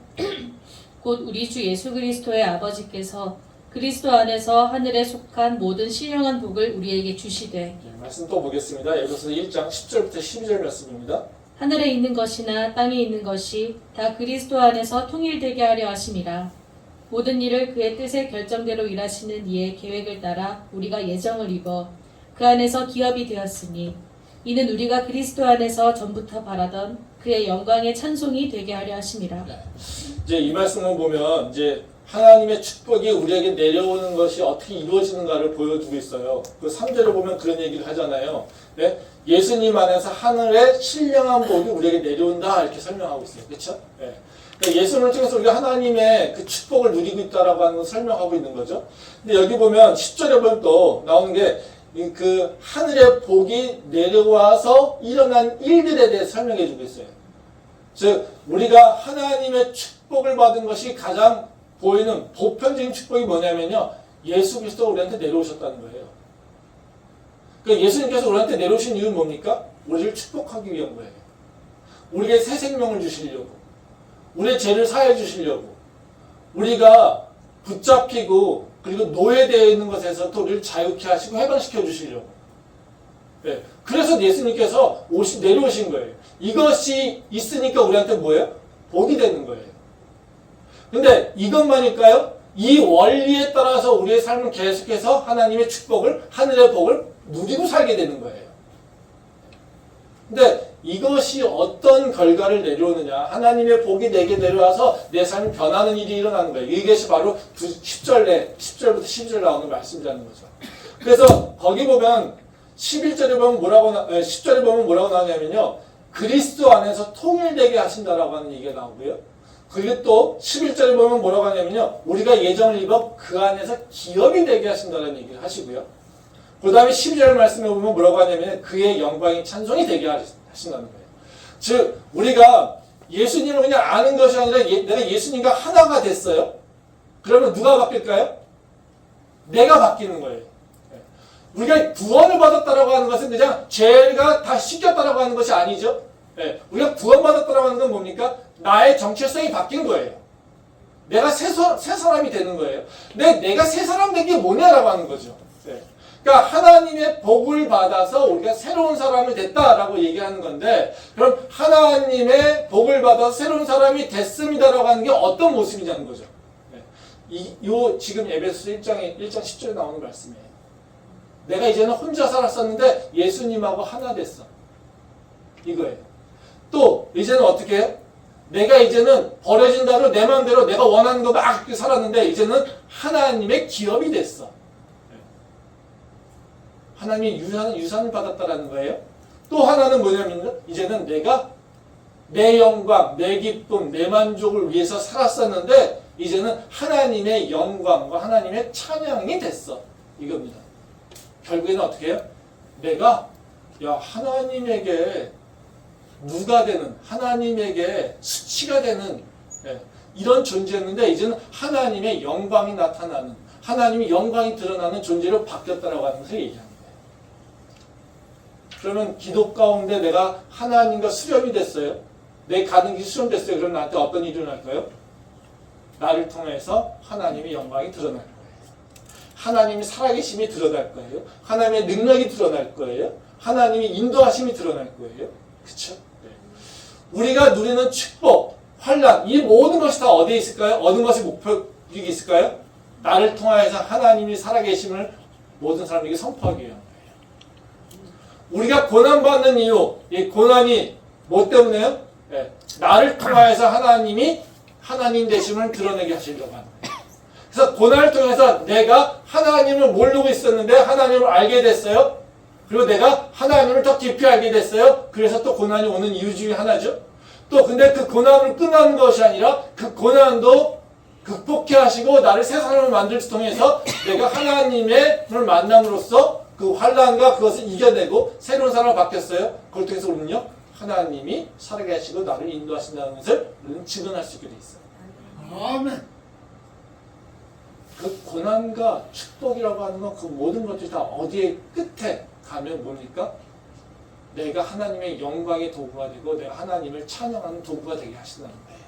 Speaker 2: 곧 우리 주 예수 그리스도의 아버지께서 그리스도 안에서 하늘에 속한 모든 신령한 복을 우리에게 주시되.
Speaker 1: 말씀 또 보겠습니다. 에베소서 1장 10절부터 12절 말씀입니다.
Speaker 2: 하늘에 있는 것이나 땅에 있는 것이 다 그리스도 안에서 통일되게 하려 하심이라. 모든 일을 그의 뜻의 결정대로 일하시는 이의 계획을 따라 우리가 예정을 입어 그 안에서 기업이 되었으니 이는 우리가 그리스도 안에서 전부터 바라던 그의 영광의 찬송이 되게 하려 하심이라.
Speaker 1: 이제 이 말씀을 보면 이제 하나님의 축복이 우리에게 내려오는 것이 어떻게 이루어지는가를 보여주고 있어요. 그 3절을 보면 그런 얘기를 하잖아요. 네? 예수님 안에서 하늘의 신령한 복이 우리에게 내려온다 이렇게 설명하고 있어요. 그렇죠? 네. 그러니까 예수님을 통해서 우리가 하나님의 그 축복을 누리고 있다라고 하는 것을 설명하고 있는 거죠. 근데 여기 보면 10절에 보면 또 나오는 게 그 하늘의 복이 내려와서 일어난 일들에 대해 설명해 주고 있어요. 즉 우리가 하나님의 축복을 받은 것이 가장 보이는 보편적인 축복이 뭐냐면요. 예수 그리스도가 우리한테 내려오셨다는 거예요. 그러니까 예수님께서 우리한테 내려오신 이유는 뭡니까? 우리를 축복하기 위한 거예요. 우리에게 새 생명을 주시려고. 우리의 죄를 사해 주시려고. 우리가 붙잡히고 그리고 노예되어 있는 것에서부터 우리를 자유케 하시고 해방시켜 주시려고. 네. 그래서 예수님께서 내려오신 거예요. 이것이 있으니까 우리한테 뭐예요? 복이 되는 거예요. 근데 이것만일까요? 이 원리에 따라서 우리의 삶은 계속해서 하나님의 축복을, 하늘의 복을 누리고 살게 되는 거예요. 근데 이것이 어떤 결과를 내려오느냐. 하나님의 복이 내게 내려와서 내 삶이 변하는 일이 일어나는 거예요. 이것이 바로 10절부터 12절 나오는 말씀이라는 거죠. 그래서 거기 보면 11절에 보면 10절에 보면 뭐라고 나오냐면요. 그리스도 안에서 통일되게 하신다라고 하는 얘기가 나오고요. 그리고 또 11절에 보면 뭐라고 하냐면요. 우리가 예정을 입어 그 안에서 기업이 되게 하신다는 얘기를 하시고요. 그 다음에 12절 말씀에 보면 뭐라고 하냐면 그의 영광이 찬송이 되게 하신다는 거예요. 즉 우리가 예수님을 그냥 아는 것이 아니라 내가 예수님과 하나가 됐어요. 그러면 누가 바뀔까요? 내가 바뀌는 거예요. 우리가 구원을 받았다라고 하는 것은 그냥 죄가 다 씻겼다라고 하는 것이 아니죠. 우리가 구원받았다라고 하는 건 뭡니까? 나의 정체성이 바뀐 거예요. 내가 새 사람이 되는 거예요. 내가 새 사람 된 게 뭐냐라고 하는 거죠. 그러니까 하나님의 복을 받아서 우리가 새로운 사람이 됐다라고 얘기하는 건데, 그럼 하나님의 복을 받아서 새로운 사람이 됐습니다라고 하는 게 어떤 모습이냐는 거죠. 지금 에베소서 1장 10절에 나오는 말씀이에요. 내가 이제는 혼자 살았었는데 예수님하고 하나 됐어. 이거예요. 또 이제는 어떻게 해요? 내가 이제는 버려진 대로 내 마음대로 내가 원하는 거 막 살았는데 이제는 하나님의 기업이 됐어. 하나님이 유산을 받았다라는 거예요. 또 하나는 뭐냐면 이제는 내가 내 영광, 내 기쁨, 내 만족을 위해서 살았었는데 이제는 하나님의 영광과 하나님의 찬양이 됐어. 이겁니다. 결국에는 어떻게 해요? 내가 하나님에게 누가 되는, 하나님에게 수치가 되는 이런 존재였는데 이제는 하나님의 영광이 나타나는, 하나님의 영광이 드러나는 존재로 바뀌었다라고 하는 것을 얘기합니다. 그러면 기도 가운데 내가 하나님과 수렴이 됐어요. 내 가는 길이 수렴됐어요. 그럼 나한테 어떤 일이 일어날까요? 나를 통해서 하나님의 영광이 드러날 거예요. 하나님의 살아계심이 드러날 거예요. 하나님의 능력이 드러날 거예요. 하나님의 인도하심이 드러날 거예요. 그렇죠? 우리가 누리는 축복, 환난, 이 모든 것이 다 어디에 있을까요? 어느 것이 목표이 있을까요? 나를 통하여서 하나님이 살아계심을 모든 사람에게 선포하기 위한 거예요. 우리가 고난받는 이유, 이 고난이 뭐 때문에요? 나를 통하여서 하나님이 하나님 되심을 드러내게 하시려고 하는 거예요. 그래서 고난을 통해서 내가 하나님을 모르고 있었는데 하나님을 알게 됐어요. 그리고 내가 하나님을 더 깊이 알게 됐어요. 그래서 또 고난이 오는 이유 중에 하나죠. 또 근데 그 고난을 끝나는 것이 아니라 그 고난도 극복해 하시고 나를 새 사람을 만들기 통해서 내가 하나님을 만남으로써 그 환난과 그것을 이겨내고 새로운 사람으로 바뀌었어요. 그걸 통해서 우리는요, 하나님이 살아계시고 나를 인도하신다는 것을 우리는 증언할 수 있게 돼 있어요.
Speaker 3: 아멘.
Speaker 1: 그 고난과 축복이라고 하는 건 그 모든 것들이 다 어디에 끝에 가면 뭡니까? 내가 하나님의 영광의 도구가 되고 내가 하나님을 찬양하는 도구가 되게 하신다는 거예요.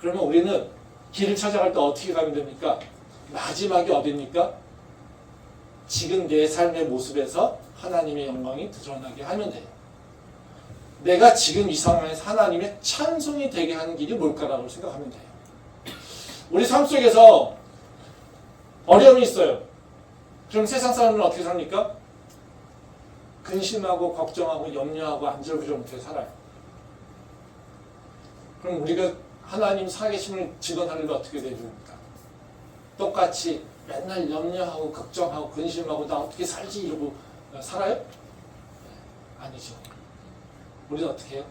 Speaker 1: 그러면 우리는 길을 찾아갈 때 어떻게 가면 됩니까? 마지막이 어디입니까? 지금 내 삶의 모습에서 하나님의 영광이 드러나게 하면 돼요. 내가 지금 이 상황에서 하나님의 찬송이 되게 하는 길이 뭘까라고 생각하면 돼요. 우리 삶 속에서 어려움이 있어요. 그럼 세상 사람들은 어떻게 삽니까? 근심하고 걱정하고 염려하고 안절부절 못해 살아요. 그럼 우리가 하나님 살아계심을 증언하려면 어떻게 되야 됩니까? 똑같이 맨날 염려하고 걱정하고 근심하고 나 어떻게 살지 이러고 살아요? 아니죠. 우리는 어떻게 해요?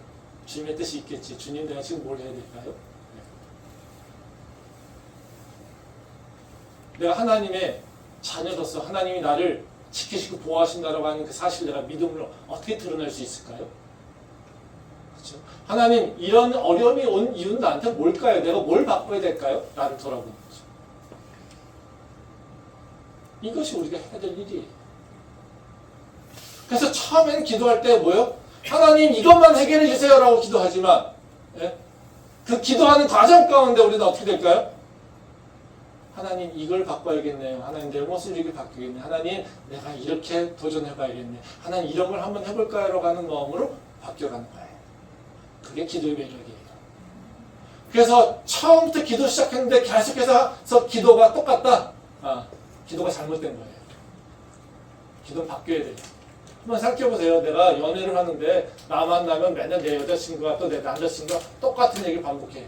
Speaker 1: 주님의 뜻이 있겠지. 주님 내가 지금 뭘 해야 될까요? 내가 하나님의 자녀로서 하나님이 나를 지키시고 보호하신다라고 하는 그 사실을 내가 믿음으로 어떻게 드러낼 수 있을까요? 그렇죠? 하나님 이런 어려움이 온 이유는 나한테 뭘까요? 내가 뭘 바꿔야 될까요? 나를 돌아보는 거죠. 이것이 우리가 해야 될 일이에요. 그래서 처음에는 기도할 때 뭐요? 하나님 이것만 해결해 주세요라고 기도하지만 그 기도하는 과정 가운데 우리는 어떻게 될까요? 하나님 이걸 바꿔야겠네요. 하나님 내 모습을 이렇게 바뀌겠네. 하나님 내가 이렇게 도전해봐야겠네. 하나님 이런 걸 한번 해볼까요? 라고 하는 마음으로 바뀌어가는 거예요. 그게 기도의 매력이에요. 그래서 처음부터 기도 시작했는데 계속해서 기도가 똑같다. 기도가 잘못된 거예요. 기도는 바뀌어야 돼요. 한번 생각해보세요. 내가 연애를 하는데 나 만나면 맨날 내 여자친구가 또 내 남자친구가 똑같은 얘기를 반복해요.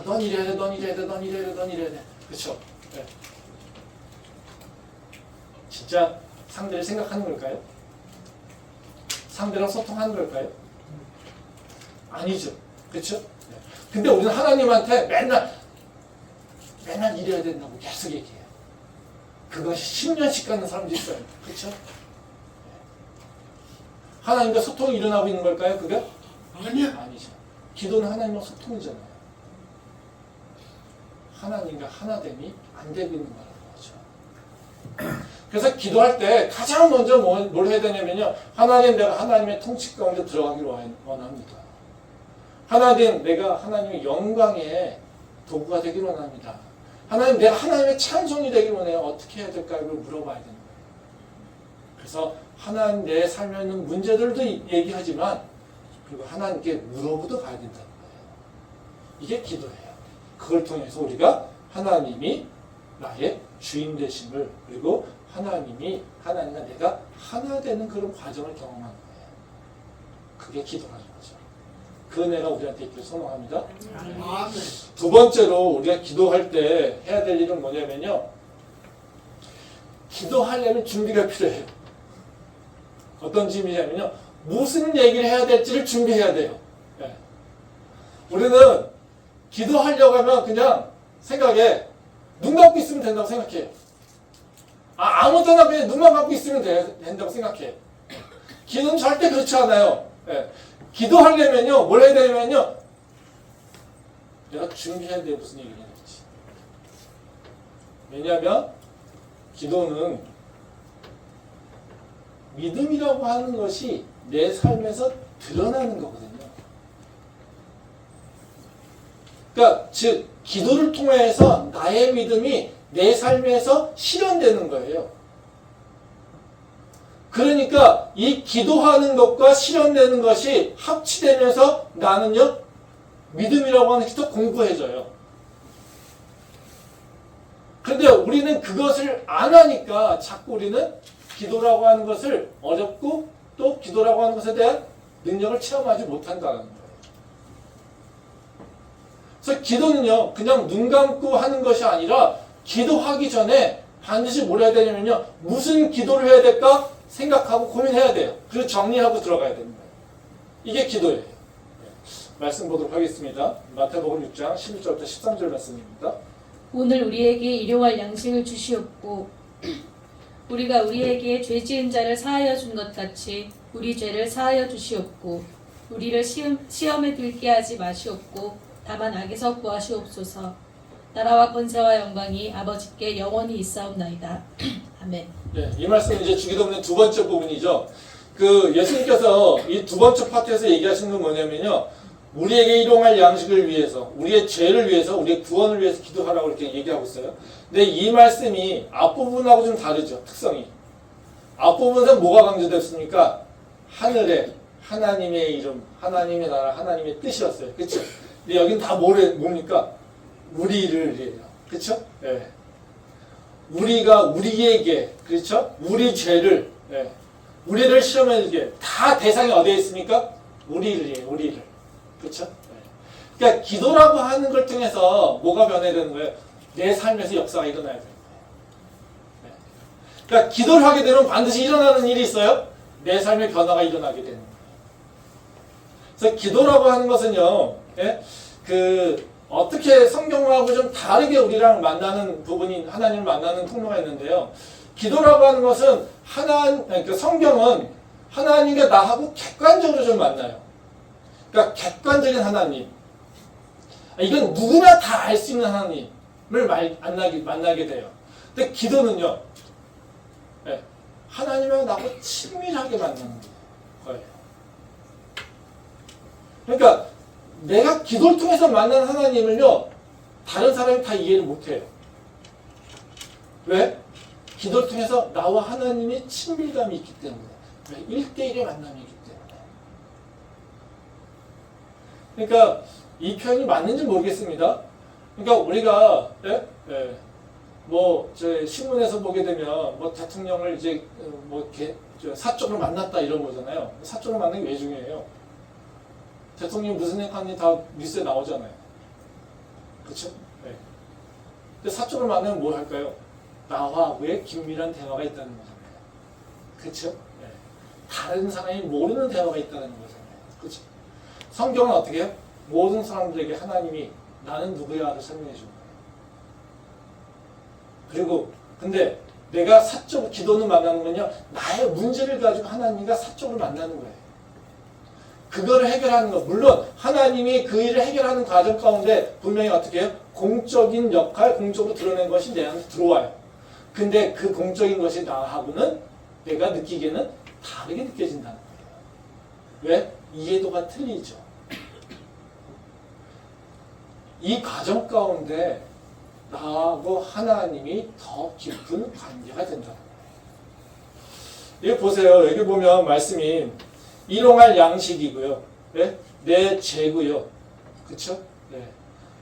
Speaker 1: 넌 이래야 돼, 넌 이래야 돼, 넌 이래야 돼, 넌 이래야 돼. 그렇죠? 네. 진짜 상대를 생각하는 걸까요? 상대랑 소통하는 걸까요? 아니죠. 그렇죠? 네. 근데 우리는 하나님한테 맨날 이래야 된다고 계속 얘기해요. 그것이 10년씩 가는 사람도 있어요. 그렇죠? 네. 하나님과 소통이 일어나고 있는 걸까요? 그게?
Speaker 3: 아니야.
Speaker 1: 아니죠. 기도는 하나님과 소통이잖아요. 하나님과 하나됨이 안 되고 있는 거라는 거죠. 그래서 기도할 때 가장 먼저 뭘 해야 되냐면요. 하나님 내가 하나님의 통치 가운데 들어가기를 원합니다. 하나님 내가 하나님의 영광의 도구가 되기를 원합니다. 하나님 내가 하나님의 찬송이 되기를 원해요. 어떻게 해야 될까요? 물어봐야 되는 거예요. 그래서 하나님 내 삶에 있는 문제들도 얘기하지만 그리고 하나님께 물어보도 가야 된다는 거예요. 이게 기도예요. 그걸 통해서 우리가 하나님이 나의 주인 되심을, 그리고 하나님과 내가 하나 되는 그런 과정을 경험하는 거예요. 그게 기도라는 거죠. 그 은혜가 우리한테 있길 소망합니다.
Speaker 3: 아멘.
Speaker 1: 두 번째로 우리가 기도할 때 해야 될 일은 뭐냐면요. 기도하려면 준비가 필요해요. 어떤 준비냐면요. 무슨 얘기를 해야 될지를 준비해야 돼요. 네. 우리는 기도하려고 하면 그냥 생각에 눈 감고 있으면 된다고 생각해요. 아무 때나 그냥 눈만 감고 있으면 된다고 생각해요. 기도는 절대 그렇지 않아요. 네. 기도하려면요, 뭘 해야 되냐면요, 내가 준비해야 돼요. 무슨 얘기를 해야 될지. 왜냐하면 기도는 믿음이라고 하는 것이 내 삶에서 드러나는 거거든요. 그러니까 즉 기도를 통해서 나의 믿음이 내 삶에서 실현되는 거예요. 그러니까 이 기도하는 것과 실현되는 것이 합치되면서 나는요, 믿음이라고 하는 것이 더 공고해져요. 그런데 우리는 그것을 안 하니까 자꾸 우리는 기도라고 하는 것을 어렵고 또 기도라고 하는 것에 대한 능력을 체험하지 못한다는 거예요. 그래서 기도는요, 그냥 눈 감고 하는 것이 아니라 기도하기 전에 반드시 뭘 해야 되냐면요, 무슨 기도를 해야 될까 생각하고 고민해야 돼요. 그리고 정리하고 들어가야 됩니다. 이게 기도예요. 말씀 보도록 하겠습니다. 마태복음 6장 11절부터 13절 말씀입니다.
Speaker 2: 오늘 우리에게 일용할 양식을 주시옵고 우리가 우리에게 죄 지은 자를 사하여 준 것 같이 우리 죄를 사하여 주시옵고 우리를 시험에 들게 하지 마시옵고 다만 악에서 구하시옵소서. 나라와 권세와 영광이 아버지께 영원히 있사옵나이다. 아멘.
Speaker 1: 네, 이 말씀은 이제 주기도문의 두 번째 부분이죠. 그 예수님께서 이 두 번째 파트에서 얘기하시는 건 뭐냐면요, 우리에게 일용할 양식을 위해서, 우리의 죄를 위해서, 우리의 구원을 위해서 기도하라고 이렇게 얘기하고 있어요. 근데 이 말씀이 앞부분하고 좀 다르죠, 특성이. 앞부분에서 뭐가 강조됐습니까? 하늘에 하나님의 이름, 하나님의 나라, 하나님의 뜻이었어요. 그렇죠? 근데 여기는 다 뭡니까? 우리를, 그렇죠? 네. 우리가 우리에게, 그렇죠? 우리 죄를, 네. 우리를 시험에 들게, 다 대상이 어디에 있습니까? 우리를. 그렇죠? 네. 그러니까 기도라고 하는 걸 통해서 뭐가 변해야 되는 거예요? 내 삶에서 역사가 일어나야 되는 거예요. 네. 그러니까 기도를 하게 되면 반드시 일어나는 일이 있어요. 내 삶의 변화가 일어나게 되는 거예요. 그래서 기도라고 하는 것은요, 예? 어떻게 성경하고 좀 다르게 우리랑 만나는 부분이, 하나님을 만나는 통로가 있는데요. 기도라고 하는 것은 그러니까 성경은 하나님과 나하고 객관적으로 좀 만나요. 그러니까 객관적인 하나님. 이건 누구나 다 알 수 있는 하나님을 만나게 돼요. 근데 기도는요, 네, 하나님하고 나하고 친밀하게 만나는 거예요. 그러니까 내가 기도를 통해서 만난 하나님을요, 다른 사람이 다 이해를 못해요. 왜? 기도를 통해서 나와 하나님의 친밀감이 있기 때문에. 왜? 1대1의 만남이 있기 때문에. 그러니까 이 표현이 맞는지 모르겠습니다. 그러니까 우리가 저 신문에서 보게 되면 뭐 대통령을 이제 사적으로 만났다 이런 거잖아요. 사적으로 만나는 게 왜 중요해요? 대통령이 무슨 행하는지 다 뉴스에 나오잖아요. 그렇죠? 네. 근데 사적으로 만나면 뭐 할까요? 나와의 긴밀한 대화가 있다는 거잖아요. 그렇죠? 네. 다른 사람이 모르는 대화가 있다는 거잖아요. 그렇죠? 성경은 어떻게 해요? 모든 사람들에게 하나님이 나는 누구야를 설명해 준 거예요. 그리고 근데 내가 사적으로 기도는 만나는 건요, 나의 문제를 가지고 하나님과 사적으로 만나는 거예요. 그거를 해결하는 것, 물론 하나님이 그 일을 해결하는 과정 가운데 분명히 어떻게 해요? 공적인 역할, 공적으로 드러낸 것이 내 안에 들어와요. 근데 그 공적인 것이 나하고는 내가 느끼기에는 다르게 느껴진다는 거예요. 왜? 이해도가 틀리죠. 이 과정 가운데 나하고 하나님이 더 깊은 관계가 된다는 거예요. 이거 보세요. 여기 보면 말씀이 일용할 양식이고요. 네? 내 죄고요. 그렇죠? 네.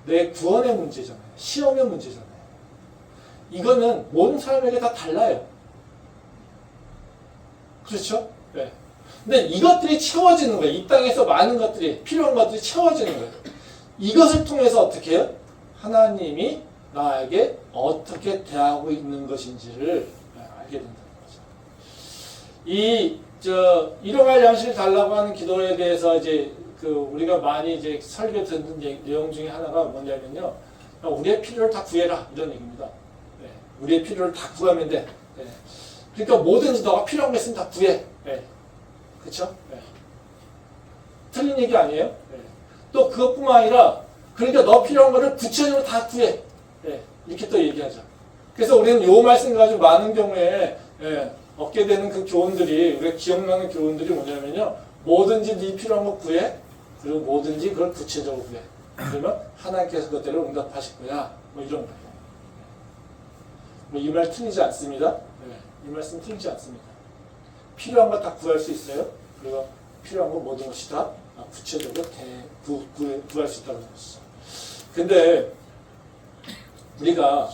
Speaker 1: 내 구원의 문제잖아요. 시험의 문제잖아요. 이거는 모든 사람에게 다 달라요. 그렇죠? 네. 근데 이것들이 채워지는 거예요. 이 땅에서 많은 것들이, 필요한 것들이 채워지는 거예요. 이것을 통해서 어떻게 해요? 하나님이 나에게 어떻게 대하고 있는 것인지를 알게 된다는 거죠. 일용할 양식을 달라고 하는 기도에 대해서 이제 우리가 많이 이제 설교 듣는 내용 중에 하나가 뭐냐면요. 우리의 필요를 다 구해라. 이런 얘기입니다. 네. 우리의 필요를 다 구하면 돼. 네. 그러니까 뭐든지 너가 필요한 거 있으면 다 구해. 네. 그쵸? 네. 틀린 얘기 아니에요? 네. 또 그것뿐만 아니라 그러니까 너 필요한 거를 구체적으로 다 구해. 네. 이렇게 또 얘기하죠. 그래서 우리는 요 말씀 가지고 많은 경우에 얻게 되는 그 교훈들이, 우리가 기억나는 교훈들이 뭐냐면요. 뭐든지 네 필요한 거 구해. 그리고 뭐든지 그걸 구체적으로 구해. 그러면 하나님께서 그것대로 응답하실 거야. 뭐 이런 거예요. 뭐 이 말 틀리지 않습니다. 이 말씀 틀리지 않습니다. 필요한 거 다 구할 수 있어요. 그리고 필요한 거 모든 것이 다 구체적으로 구할 수 있다는 것이죠. 근데 우리가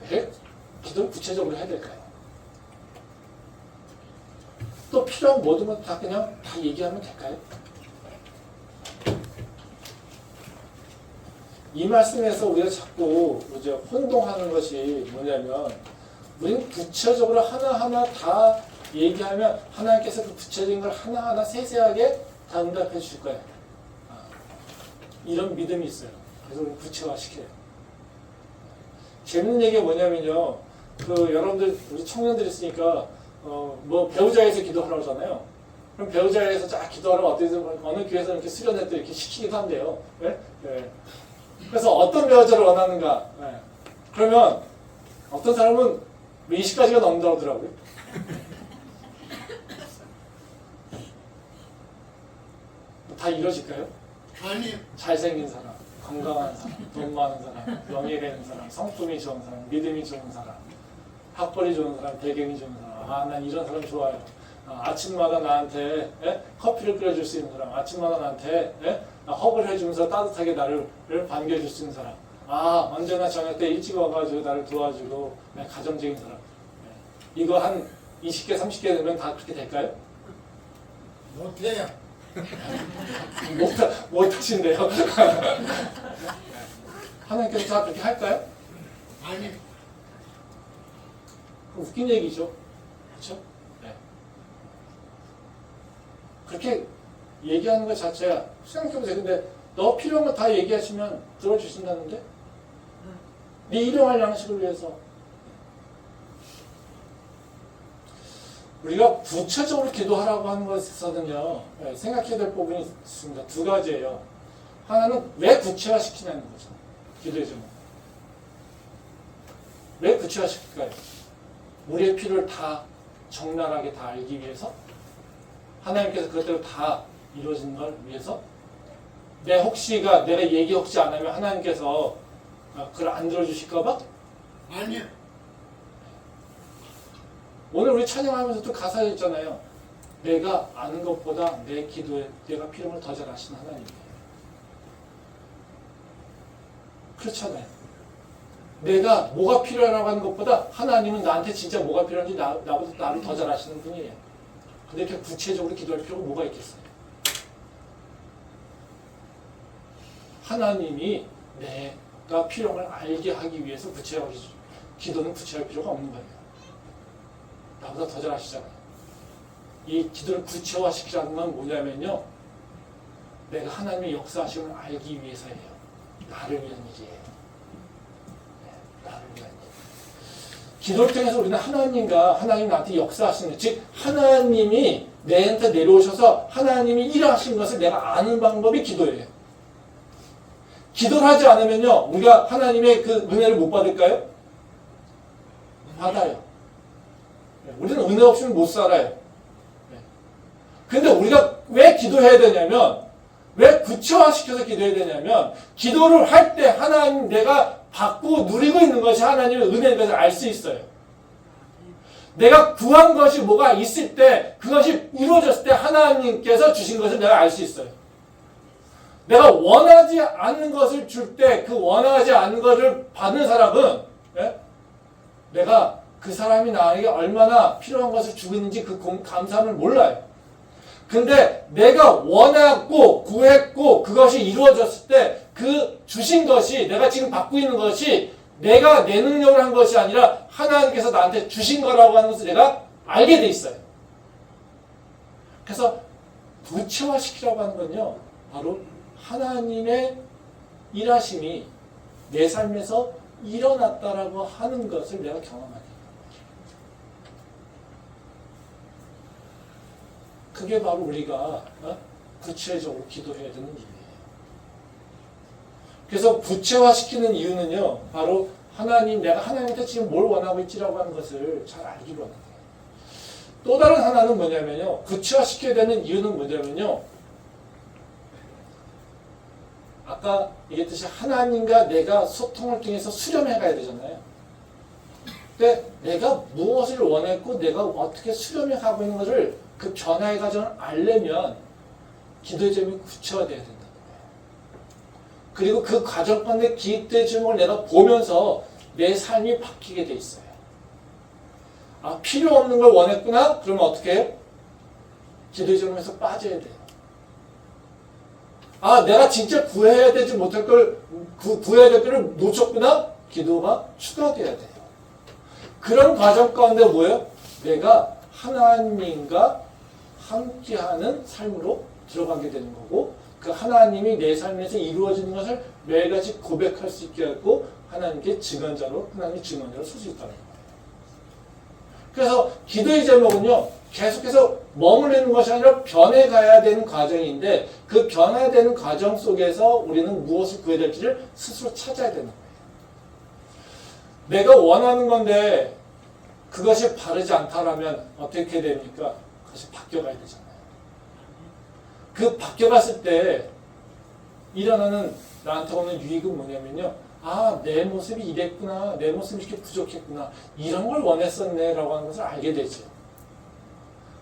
Speaker 1: 왜 기도를 구체적으로 해야 될까요? 또 필요한 모든 것 다 그냥 다 얘기하면 될까요? 이 말씀에서 우리가 자꾸 이제 혼동하는 것이 뭐냐면, 우리는 구체적으로 하나하나 다 얘기하면 하나님께서 그 구체적인 걸 하나하나 세세하게 다 응답해 주실 거예요. 이런 믿음이 있어요. 그래서 우리는 구체화시켜요. 재밌는 얘기가 뭐냐면요. 여러분들, 우리 청년들 있으니까, 뭐 배우자에서 기도하라고 하잖아요. 그럼 배우자에서 쫙 기도하라고 어느 교회에서 이렇게 수련회 때 이렇게 시키기도 한대요. 네? 네. 그래서 어떤 배우자를 원하는가? 네. 그러면 어떤 사람은 20가지가 넘는다고 하더라고요. 다 이러실까요?
Speaker 3: 아니,
Speaker 1: 잘생긴 사람, 건강한 사람, 돈 많은 사람, 명예가 있는 사람, 성품이 좋은 사람, 믿음이 좋은 사람, 학벌이 좋은 사람, 배경이 좋은 사람. 난 이런 사람 좋아요. 아침마다 나한테 커피를 끓여줄 수 있는 사람, 아침마다 나한테 허그를 해주면서 따뜻하게 나를 반겨줄 수 있는 사람. 언제나 저녁 때 일찍 와가지고 나를 도와주고 가정적인 사람. 이거 한 20개, 30개 되면 다 그렇게 될까요?
Speaker 3: 못해요.
Speaker 1: 못하신대요. 하나님께서 다 그렇게 할까요?
Speaker 3: 아니,
Speaker 1: 웃긴 얘기죠. 그렇죠? 네. 그렇게 얘기하는 것 자체야. 생각해보세요. 근데 너 필요한 거 다 얘기하시면 들어주신다는데? 네 일용할 양식을 위해서. 우리가 구체적으로 기도하라고 하는 것에서는요, 생각해야 될 부분이 있습니다. 두 가지예요. 하나는 왜 구체화시키냐는 거죠. 기도의 제목. 왜 구체화시킬까요? 우리의 필요를 다 적나라하게 다 알기 위해서? 하나님께서 그것대로 다 이루어진 걸 위해서? 내가 얘기 혹시 안 하면 하나님께서 그걸 안 들어주실까봐?
Speaker 3: 아니요.
Speaker 1: 오늘 우리 찬양하면서 또 가사에 있잖아요. 내가 아는 것보다 내 기도에 내가 필요한 걸 더 잘 아시는 하나님이에요. 그렇잖아요. 내가 뭐가 필요하다고 하는 것보다 하나님은 나한테 진짜 뭐가 필요한지 나보다 나를 더 잘 아시는 분이에요. 근데 이렇게 구체적으로 기도할 필요가 뭐가 있겠어요? 하나님이 내가 필요한 걸 알게 하기 위해서 기도는 구체할 필요가 없는 거예요. 나보다 더 잘 아시잖아요. 이 기도를 구체화시키라는 건 뭐냐면요. 내가 하나님의 역사하심을 알기 위해서예요. 나를 위한 일이에요. 나를 위한 일. 기도를 통해서 우리는 하나님 나한테 역사하시는, 즉 하나님이 내한테 내려오셔서 하나님이 일하신 것을 내가 아는 방법이 기도예요. 기도를 하지 않으면요, 우리가 하나님의 그 은혜를 못 받을까요? 받아요. 우리는 은혜 없이는 못 살아요. 근데 우리가 왜 기도해야 되냐면, 왜 구체화시켜서 기도해야 되냐면, 기도를 할 때 하나님 내가 받고 누리고 있는 것이 하나님의 은혜인 것을 알 수 있어요. 내가 구한 것이 뭐가 있을 때, 그것이 이루어졌을 때 하나님께서 주신 것을 내가 알 수 있어요. 내가 원하지 않는 것을 줄 때, 그 원하지 않는 것을 받는 사람은 내가 그 사람이 나에게 얼마나 필요한 것을 주고 있는지 그 감사함을 몰라요. 근데 내가 원했고 구했고 그것이 이루어졌을 때 그 주신 것이 내가 지금 받고 있는 것이 내가 내 능력을 한 것이 아니라 하나님께서 나한테 주신 거라고 하는 것을 내가 알게 돼 있어요. 그래서 구체화시키라고 하는 건요. 바로 하나님의 일하심이 내 삶에서 일어났다라고 하는 것을 내가 경험하게 돼요. 그게 바로 우리가 구체적으로 기도해야 되는 일이에요. 그래서 구체화시키는 이유는요. 바로 내가 하나님한테 지금 뭘 원하고 있지라고 하는 것을 잘 알기로 하는 거예요. 또 다른 하나는 뭐냐면요. 구체화시켜야 되는 이유는 뭐냐면요. 아까 얘기했듯이 하나님과 내가 소통을 통해서 수렴해 가야 되잖아요. 근데 내가 무엇을 원했고 내가 어떻게 수렴해 가고 있는 것을 그 변화의 과정을 알려면 기도의 점이 구체화돼야 된다는 거예요. 그리고 그 과정 가운데 기획된 점을 내가 보면서 내 삶이 바뀌게 돼 있어요. 아, 필요 없는 걸 원했구나? 그러면 어떻게 해요? 기도의 점에서 빠져야 돼요. 아, 내가 진짜 구해야 되지 못할 걸, 구해야 될 거를 놓쳤구나? 기도가 추가돼야 돼요. 그런 과정 가운데 뭐예요? 내가 하나님과 함께하는 삶으로 들어가게 되는 거고, 그 하나님이 내 삶에서 이루어지는 것을 매일같이 고백할 수 있게 하고, 하나님께 증언자로, 하나님의 증언자로 설 수 있다는 거예요. 그래서 기도의 제목은요, 계속해서 머물르는 것이 아니라 변해가야 되는 과정인데 그 변화되는 과정 속에서 우리는 무엇을 구해야 될지를 스스로 찾아야 되는 거예요. 내가 원하는 건데 그것이 바르지 않다라면 어떻게 됩니까? 그것이 바뀌어가야 되잖아요. 그 바뀌어갔을 때 일어나는 나한테 오는 유익은 뭐냐면요. 아, 내 모습이 이랬구나. 내 모습이 이렇게 부족했구나. 이런 걸 원했었네 라고 하는 것을 알게 되죠.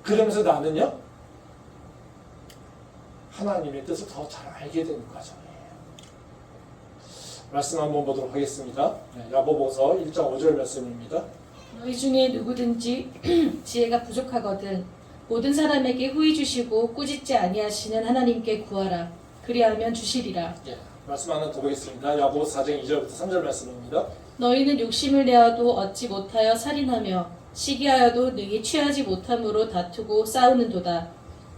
Speaker 1: 그러면서 나는요. 하나님의 뜻을 더 잘 알게 되는 과정이에요. 말씀 한번 보도록 하겠습니다. 야고보서 1장 5절 말씀입니다.
Speaker 2: 너희 중에 누구든지 지혜가 부족하거든 모든 사람에게 후히 주시고 꾸짖지 아니하시는 하나님께 구하라. 그리하면 주시리라.
Speaker 1: 말씀 하나 더 보겠습니다. 야고보서 4장 2절부터 3절 말씀입니다.
Speaker 2: 너희는 욕심을 내어도 얻지 못하여 살인하며 시기하여도 능히 취하지 못함으로 다투고 싸우는도다.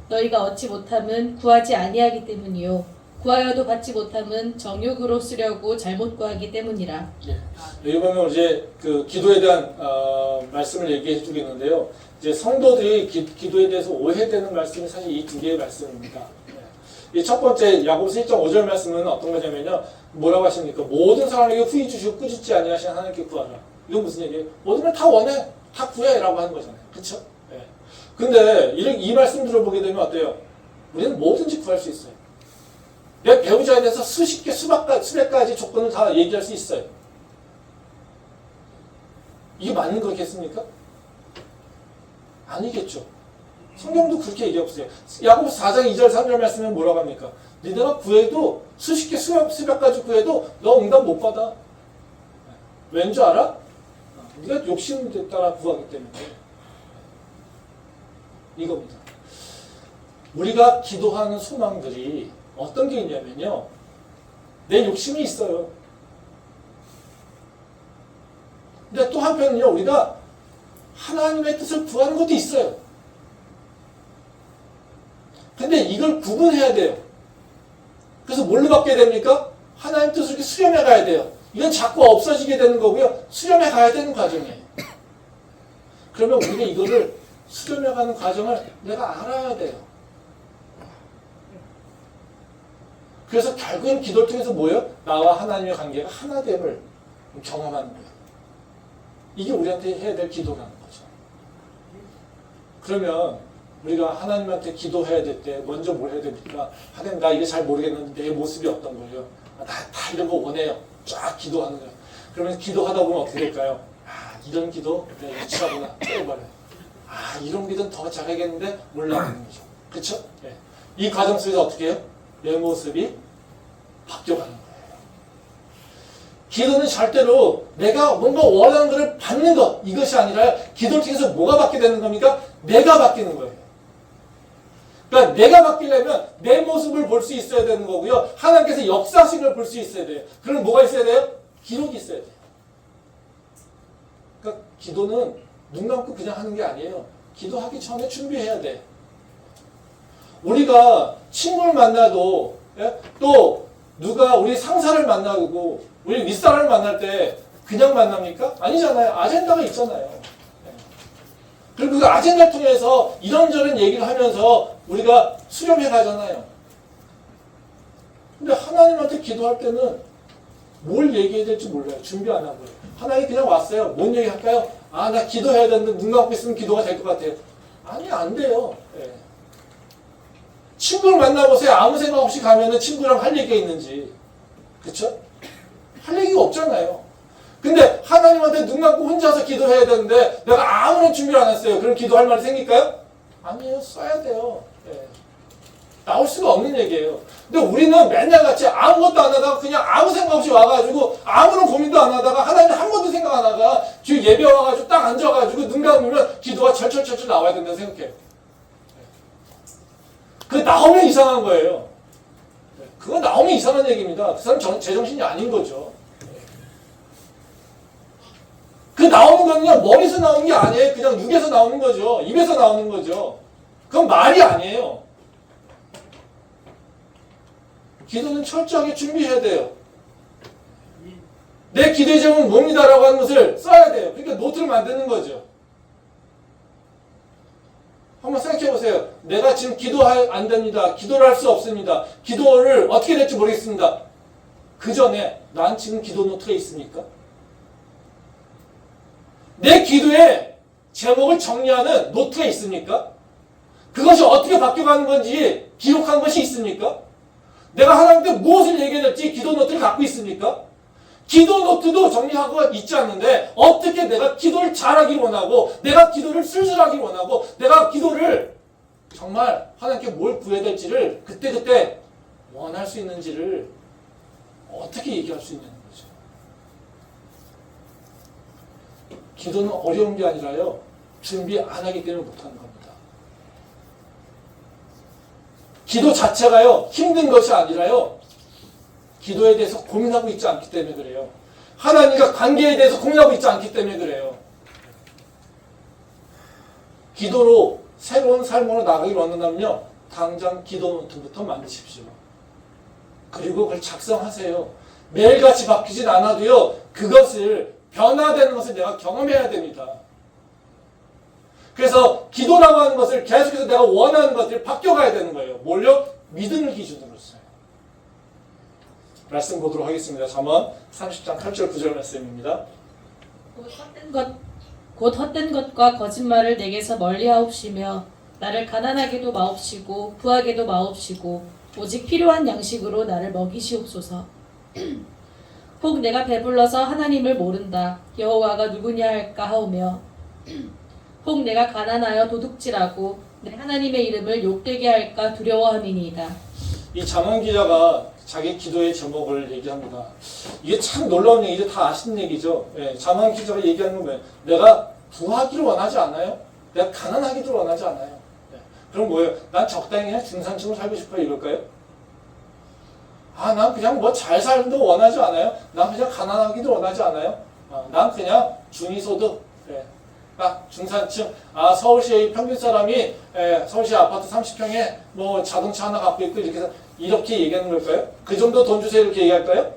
Speaker 2: 너희가 얻지 못함은 구하지 아니하기 때문이요 구하여도 받지 못함은 정욕으로 쓰려고 잘못 구하기 때문이라.
Speaker 1: 여기 보면 이제 그 기도에 대한 말씀을 얘기해 주겠는데요. 이제 성도들이 기도에 대해서 오해되는 말씀이 사실 이 두 개의 말씀입니다. 이 첫 번째 야고보서 1장 5절 말씀은 어떤 거냐면요. 뭐라고 하십니까? 모든 사람에게 후히 주시고 꾸짖지 아니하시는 하나님께 구하라. 이건 무슨 얘기예요? 모든 걸 다 원해, 다 구해라고 하는 거잖아요. 그렇죠? 근데 이 말씀 들어보게 되면 어때요? 우리는 뭐든지 구할 수 있어요. 내 배우자에 대해서 수십 개, 수백 가지 조건을 다 얘기할 수 있어요. 이게 맞는 거겠습니까? 아니겠죠. 성경도 그렇게 얘기하고 있어요. 야고보서 4장 2절 3절 말씀에 뭐라고 합니까? 너희가 구해도 수십 개, 수백 가지 구해도 너 응답 못 받아. 왠 줄 알아? 네가 욕심에 따라 구하기 때문에. 이겁니다. 우리가 기도하는 소망들이 어떤 게 있냐면요. 내 욕심이 있어요. 근데 또 한편은요. 우리가 하나님의 뜻을 구하는 것도 있어요. 근데 이걸 구분해야 돼요. 그래서 뭘로 바뀌어야 됩니까? 하나님 뜻을 이렇게 수렴해 가야 돼요. 이건 자꾸 없어지게 되는 거고요. 수렴해 가야 되는 과정이에요. 그러면 우리가 이거를 수렴해 가는 과정을 내가 알아야 돼요. 그래서 결국엔 기도를 통해서 뭐예요? 나와 하나님의 관계가 하나됨을 경험하는 거예요. 이게 우리한테 해야 될 기도라는 거죠. 그러면 우리가 하나님한테 기도해야 될 때 먼저 뭘 해야 됩니까? 하나님 나 이게 잘 모르겠는데 내 모습이 어떤 거예요? 다 이런 거 원해요. 쫙 기도하는 거예요. 그러면 기도하다 보면 어떻게 될까요? 아 이런 기도 내가 유치하구나 빼버려요. 아 이런 기도는 더 잘하겠는데 몰라가는 거죠. 그렇죠? 네. 이 과정 속에서 어떻게 해요? 내 모습이 바뀌어가는 거예요. 기도는 절대로 내가 뭔가 원하는 것을 받는 것, 이것이 아니라 기도를 통해서 뭐가 받게 되는 겁니까? 내가 바뀌는 거예요. 그러니까 내가 바뀌려면 내 모습을 볼 수 있어야 되는 거고요. 하나님께서 역사하신 걸 볼 수 있어야 돼요. 그럼 뭐가 있어야 돼요? 기록이 있어야 돼요. 그러니까 기도는 눈 감고 그냥 하는 게 아니에요. 기도하기 전에 준비해야 돼. 우리가 친구를 만나도, 예? 또 누가 우리 상사를 만나고 우리 윗사람을 만날 때 그냥 만납니까? 아니잖아요. 아젠다가 있잖아요. 예. 그리고 그 아젠다를 통해서 이런저런 얘기를 하면서 우리가 수렴해 가잖아요. 근데 하나님한테 기도할 때는 뭘 얘기해야 될지 몰라요. 준비 안 하고요. 하나님 그냥 왔어요. 뭔 얘기 할까요? 아, 나 기도해야 되는데 눈 감고 있으면 기도가 될 것 같아요. 아니, 안 돼요. 예. 친구를 만나보세요. 아무 생각 없이 가면은 친구랑 할 얘기가 있는지. 그쵸? 할 얘기가 없잖아요. 근데 하나님한테 눈 감고 혼자서 기도해야 되는데 내가 아무런 준비를 안 했어요. 그럼 기도할 말이 생길까요? 아니에요. 써야 돼요. 예. 나올 수가 없는 얘기예요. 근데 우리는 맨날 같이 아무것도 안 하다가 그냥 아무 생각 없이 와가지고 아무런 고민도 안 하다가 하나님 한 번도 생각 안 하다가 뒤에 예배 와가지고 딱 앉아가지고 눈 감으면 기도가 철철철철 나와야 된다고 생각해요. 그 나오면 이상한 거예요. 그거 나오면 이상한 얘기입니다. 그 사람 제정신이 아닌 거죠. 그 나오는 거는요, 머리에서 나오는 게 아니에요. 그냥 육에서 나오는 거죠. 입에서 나오는 거죠. 그건 말이 아니에요. 기도는 철저하게 준비해야 돼요. 내 기도의 제목은 뭡니다라고 하는 것을 써야 돼요. 그러니까 노트를 만드는 거죠. 한번 생각해 보세요. 내가 지금 안 됩니다. 기도를 할 수 없습니다. 기도를 어떻게 될지 모르겠습니다. 그 전에 난 지금 기도 노트가 있습니까? 내 기도의 제목을 정리하는 노트가 있습니까? 그것이 어떻게 바뀌어가는 건지 기록한 것이 있습니까? 내가 하나님께 무엇을 얘기해야 될지 기도 노트를 갖고 있습니까? 기도 노트도 정리하고 있지 않는데 어떻게 내가 기도를 잘하길 원하고 내가 기도를 쓸쓸하길 원하고 내가 기도를 정말 하나님께 뭘 구해야 될지를 그때그때 원할 수 있는지를 어떻게 얘기할 수 있냐는 거죠. 기도는 어려운 게 아니라요. 준비 안 하기 때문에 못하는 겁니다. 기도 자체가요. 힘든 것이 아니라요. 기도에 대해서 고민하고 있지 않기 때문에 그래요. 하나님과 관계에 대해서 고민하고 있지 않기 때문에 그래요. 기도로 새로운 삶으로 나가길 원한다면요. 당장 기도 노트부터 만드십시오. 그리고 그걸 작성하세요. 매일같이 바뀌진 않아도요. 그것을 변화되는 것을 내가 경험해야 됩니다. 그래서 기도라고 하는 것을 계속해서 내가 원하는 것들이 바뀌어가야 되는 거예요. 뭘요? 믿음을 기준으로서요. 말씀 보도록 하겠습니다. 잠언 30장 8절 9절 말씀입니다.
Speaker 2: 곧 헛된 것과 거짓말을 내게서 멀리하옵시며 나를 가난하게도 마옵시고 부하게도 마옵시고 오직 필요한 양식으로 나를 먹이시옵소서. 혹 내가 배불러서 하나님을 모른다. 여호와가 누구냐 할까 하오며 혹 내가 가난하여 도둑질하고 내 하나님의 이름을 욕되게 할까 두려워함이니이다.
Speaker 1: 이 잠언 기자가 자기 기도의 제목을 얘기합니다. 이게 참 놀라운 얘기죠. 다 아시는 얘기죠. 예, 잠언 기자가 얘기하는 건 뭐예요? 내가 부하기를 원하지 않아요? 내가 가난하기를 원하지 않아요? 예, 그럼 뭐예요? 난 적당히 그냥 중산층으로 살고 싶어요 이럴까요? 아, 난 그냥 뭐 잘 살는 거 원하지 않아요? 난 그냥 가난하기도 원하지 않아요? 난 그냥 중위소득, 예, 딱 중산층. 서울시의 평균 사람이 서울시 아파트 30평에 뭐 자동차 하나 갖고 있고 이렇게 얘기하는 걸까요? 그 정도 돈 주세요 이렇게 얘기할까요?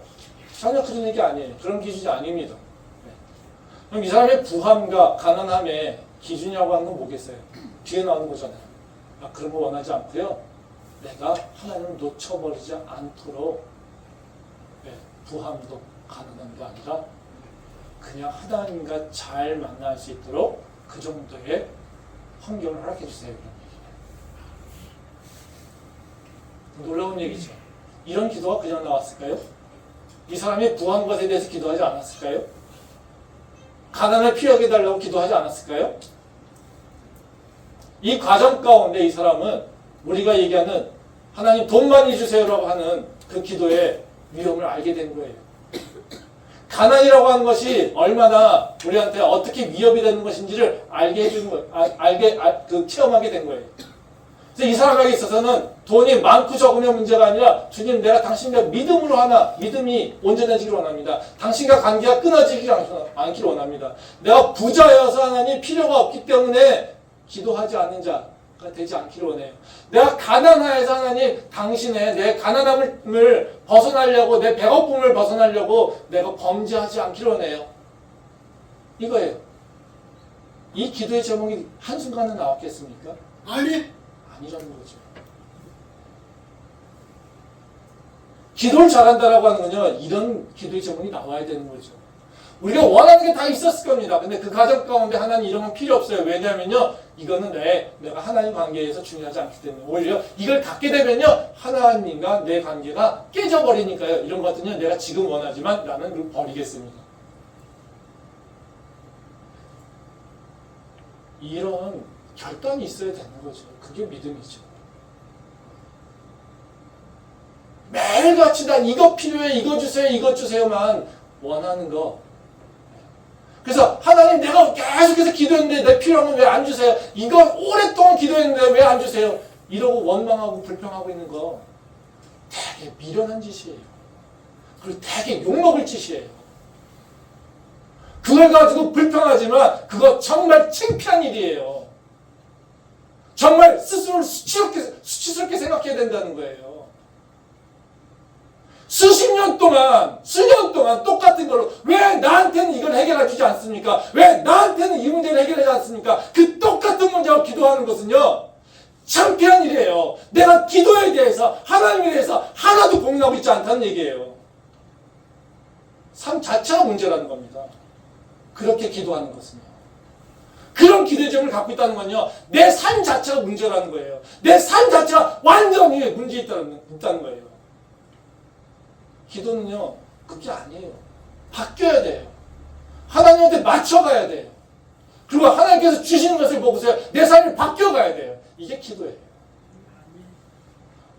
Speaker 1: 전혀 그런 얘기 아니에요. 그런 기준이 아닙니다. 네. 그럼 이 사람의 부함과 가난함의 기준이라고 하는 건 뭐겠어요? 뒤에 나오는 거잖아요. 그런 거 원하지 않고요. 내가 하나님을 놓쳐버리지 않도록 부함도 가난함도 아니라 그냥 하나님과 잘 만날 수 있도록 그 정도의 환경을 허락해 주세요. 놀라운 얘기죠. 이런 기도가 그냥 나왔을까요? 이 사람이 부한 것에 대해서 기도하지 않았을까요? 가난을 피하게 해달라고 기도하지 않았을까요? 이 과정 가운데 이 사람은 우리가 얘기하는 하나님 돈 많이 주세요라고 하는 그 기도의 위험을 알게 된 거예요. 가난이라고 하는 것이 얼마나 우리한테 어떻게 위협이 되는 것인지를 알게 해주는 거, 체험하게 된 거예요. 그래서 이 사람에게 있어서는 돈이 많고 적으면 문제가 아니라 주님, 내가 당신과 믿음으로 하나, 믿음이 온전해지기를 원합니다. 당신과 관계가 끊어지지 않기를 원합니다. 내가 부자여서 하나님 필요가 없기 때문에 기도하지 않는 자가 되지 않기를 원해요. 내가 가난하여서 하나님 당신의 내 가난함을 벗어나려고, 내 배고픔을 벗어나려고 내가 범죄하지 않기를 원해요. 이거예요. 이 기도의 제목이 한순간에 나왔겠습니까?
Speaker 3: 아니,
Speaker 1: 아니라는 거죠. 기도를 잘한다라고 하는 건요, 이런 기도의 제목이 나와야 되는 거죠. 우리가 원하는 게 다 있었을 겁니다. 근데 그 가정 가운데 하나님 이런 건 필요 없어요. 왜냐하면요, 이거는 내가 하나님 관계에서 중요하지 않기 때문에. 오히려 이걸 갖게 되면요, 하나님과 내 관계가 깨져버리니까요. 이런 것들은요, 내가 지금 원하지만 나는 그걸 버리겠습니다. 이런 결단이 있어야 되는 거죠. 그게 믿음이죠. 매일같이 난 이거 필요해, 이거 주세요, 이거 주세요만 원하는 거. 그래서 하나님, 내가 계속해서 기도했는데 내 필요한 건 왜 안 주세요? 이거 오랫동안 기도했는데 왜 안 주세요? 이러고 원망하고 불평하고 있는 거 되게 미련한 짓이에요. 그리고 되게 욕먹을 짓이에요. 그걸 가지고 불평하지만 그거 정말 창피한 일이에요. 정말 스스로를 수치스럽게 생각해야 된다는 거예요. 수년 동안 똑같은 걸로 왜 나한테는 이걸 해결해 주지 않습니까? 왜 나한테는 이 문제를 해결하지 않습니까? 그 똑같은 문제로 기도하는 것은요, 창피한 일이에요. 내가 기도에 대해서, 하나님에 대해서 하나도 고민하고 있지 않다는 얘기예요. 삶 자체가 문제라는 겁니다. 그렇게 기도하는 것은요. 그런 기도의 점을 갖고 있다는 건요, 내 삶 자체가 문제라는 거예요. 내 삶 자체가 완전히 문제 있다는 거예요. 기도는요, 그게 아니에요. 바뀌어야 돼요. 하나님한테 맞춰가야 돼요. 그리고 하나님께서 주시는 것을 보고서 내 삶이 바뀌어가야 돼요. 이게 기도예요.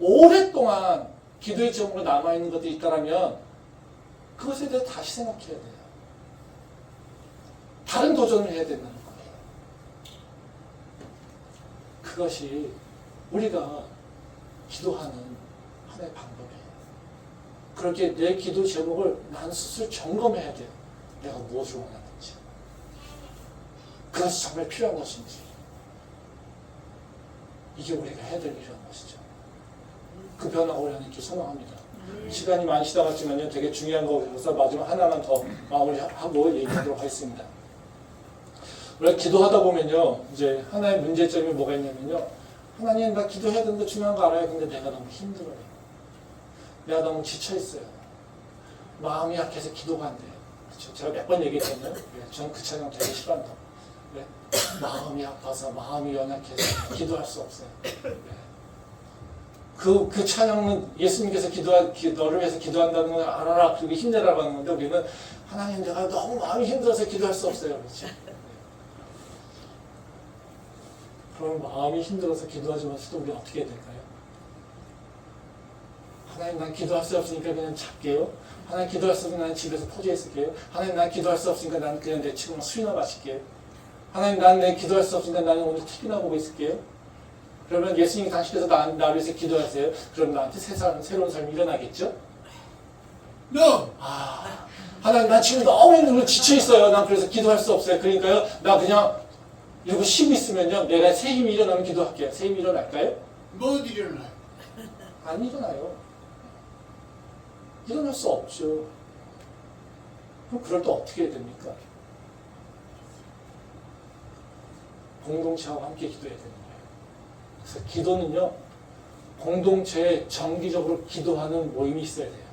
Speaker 1: 오랫동안 기도의 제목으로 남아있는 것들이 있다면 그것에 대해 다시 생각해야 돼요. 다른 도전을 해야 된다는 거예요. 그것이 우리가 기도하는 하나의 방법이에요. 그렇게 내 기도 제목을 난 스스로 점검해야 돼요. 내가 무엇을 원하는지. 그것이 정말 필요한 것인지. 이게 우리가 해야 될 일이라는 것이죠. 그 변화가 우리 하나님께 소망합니다. 시간이 많이 지나갔지만요, 되게 중요한 거라서 마지막 하나만 더 마무리하고 얘기하도록 하겠습니다. 우리가 기도하다 보면요, 이제 하나의 문제점이 뭐가 있냐면요, 하나님, 나 기도해야 되는데 중요한 거 알아요. 근데 내가 너무 힘들어요. 내가 너무 지쳐있어요. 마음이 약해서 기도가 안 돼요. 그렇죠? 제가 몇 번 얘기했거든요. 저는 그 찬양 되게 싫어한다고. 네? 마음이 아파서, 마음이 연약해서 기도할 수 없어요. 네. 그 찬양은 예수님께서 너를 위해서 기도한다는 걸 알아라, 그리고 힘내라고 하는 건데, 우리는 하나님, 내가 너무 마음이 힘들어서 기도할 수 없어요. 그렇죠? 네. 그럼 마음이 힘들어서 기도하지만서도 우리 어떻게 해야 될까요? 하나님, 난 기도할 수 없으니까 그냥 잘게요. 하나님, 기도할 수 없으니까 난 집에서 포즈해 있을게요. 하나님, 난 기도할 수 없으니까 난 그냥 내 친구랑 술이나 마실게요. 하나님, 난 기도할 수 없으니까 나는 오늘 TV나 보고 있을게요. 그러면 예수님이 당신께서 나를 위해서 기도하세요. 그럼 나한테 새로운 삶이 일어나겠죠?
Speaker 3: No.
Speaker 1: 하나님, 난 지금 너무 힘들고 지쳐있어요. 난 그래서 기도할 수 없어요. 그러니까요, 나 그냥 이러고 쉬고 있으면요, 내가 새 힘이 일어나면 기도할게요. 새 힘이 일어날까요?
Speaker 3: 못 일어나요.
Speaker 1: 안 일어나요. 일어날 수 없죠. 그럼 그럴 때 어떻게 해야 됩니까? 공동체하고 함께 기도해야 되는 거예요. 그래서 기도는요, 공동체에 정기적으로 기도하는 모임이 있어야 돼요.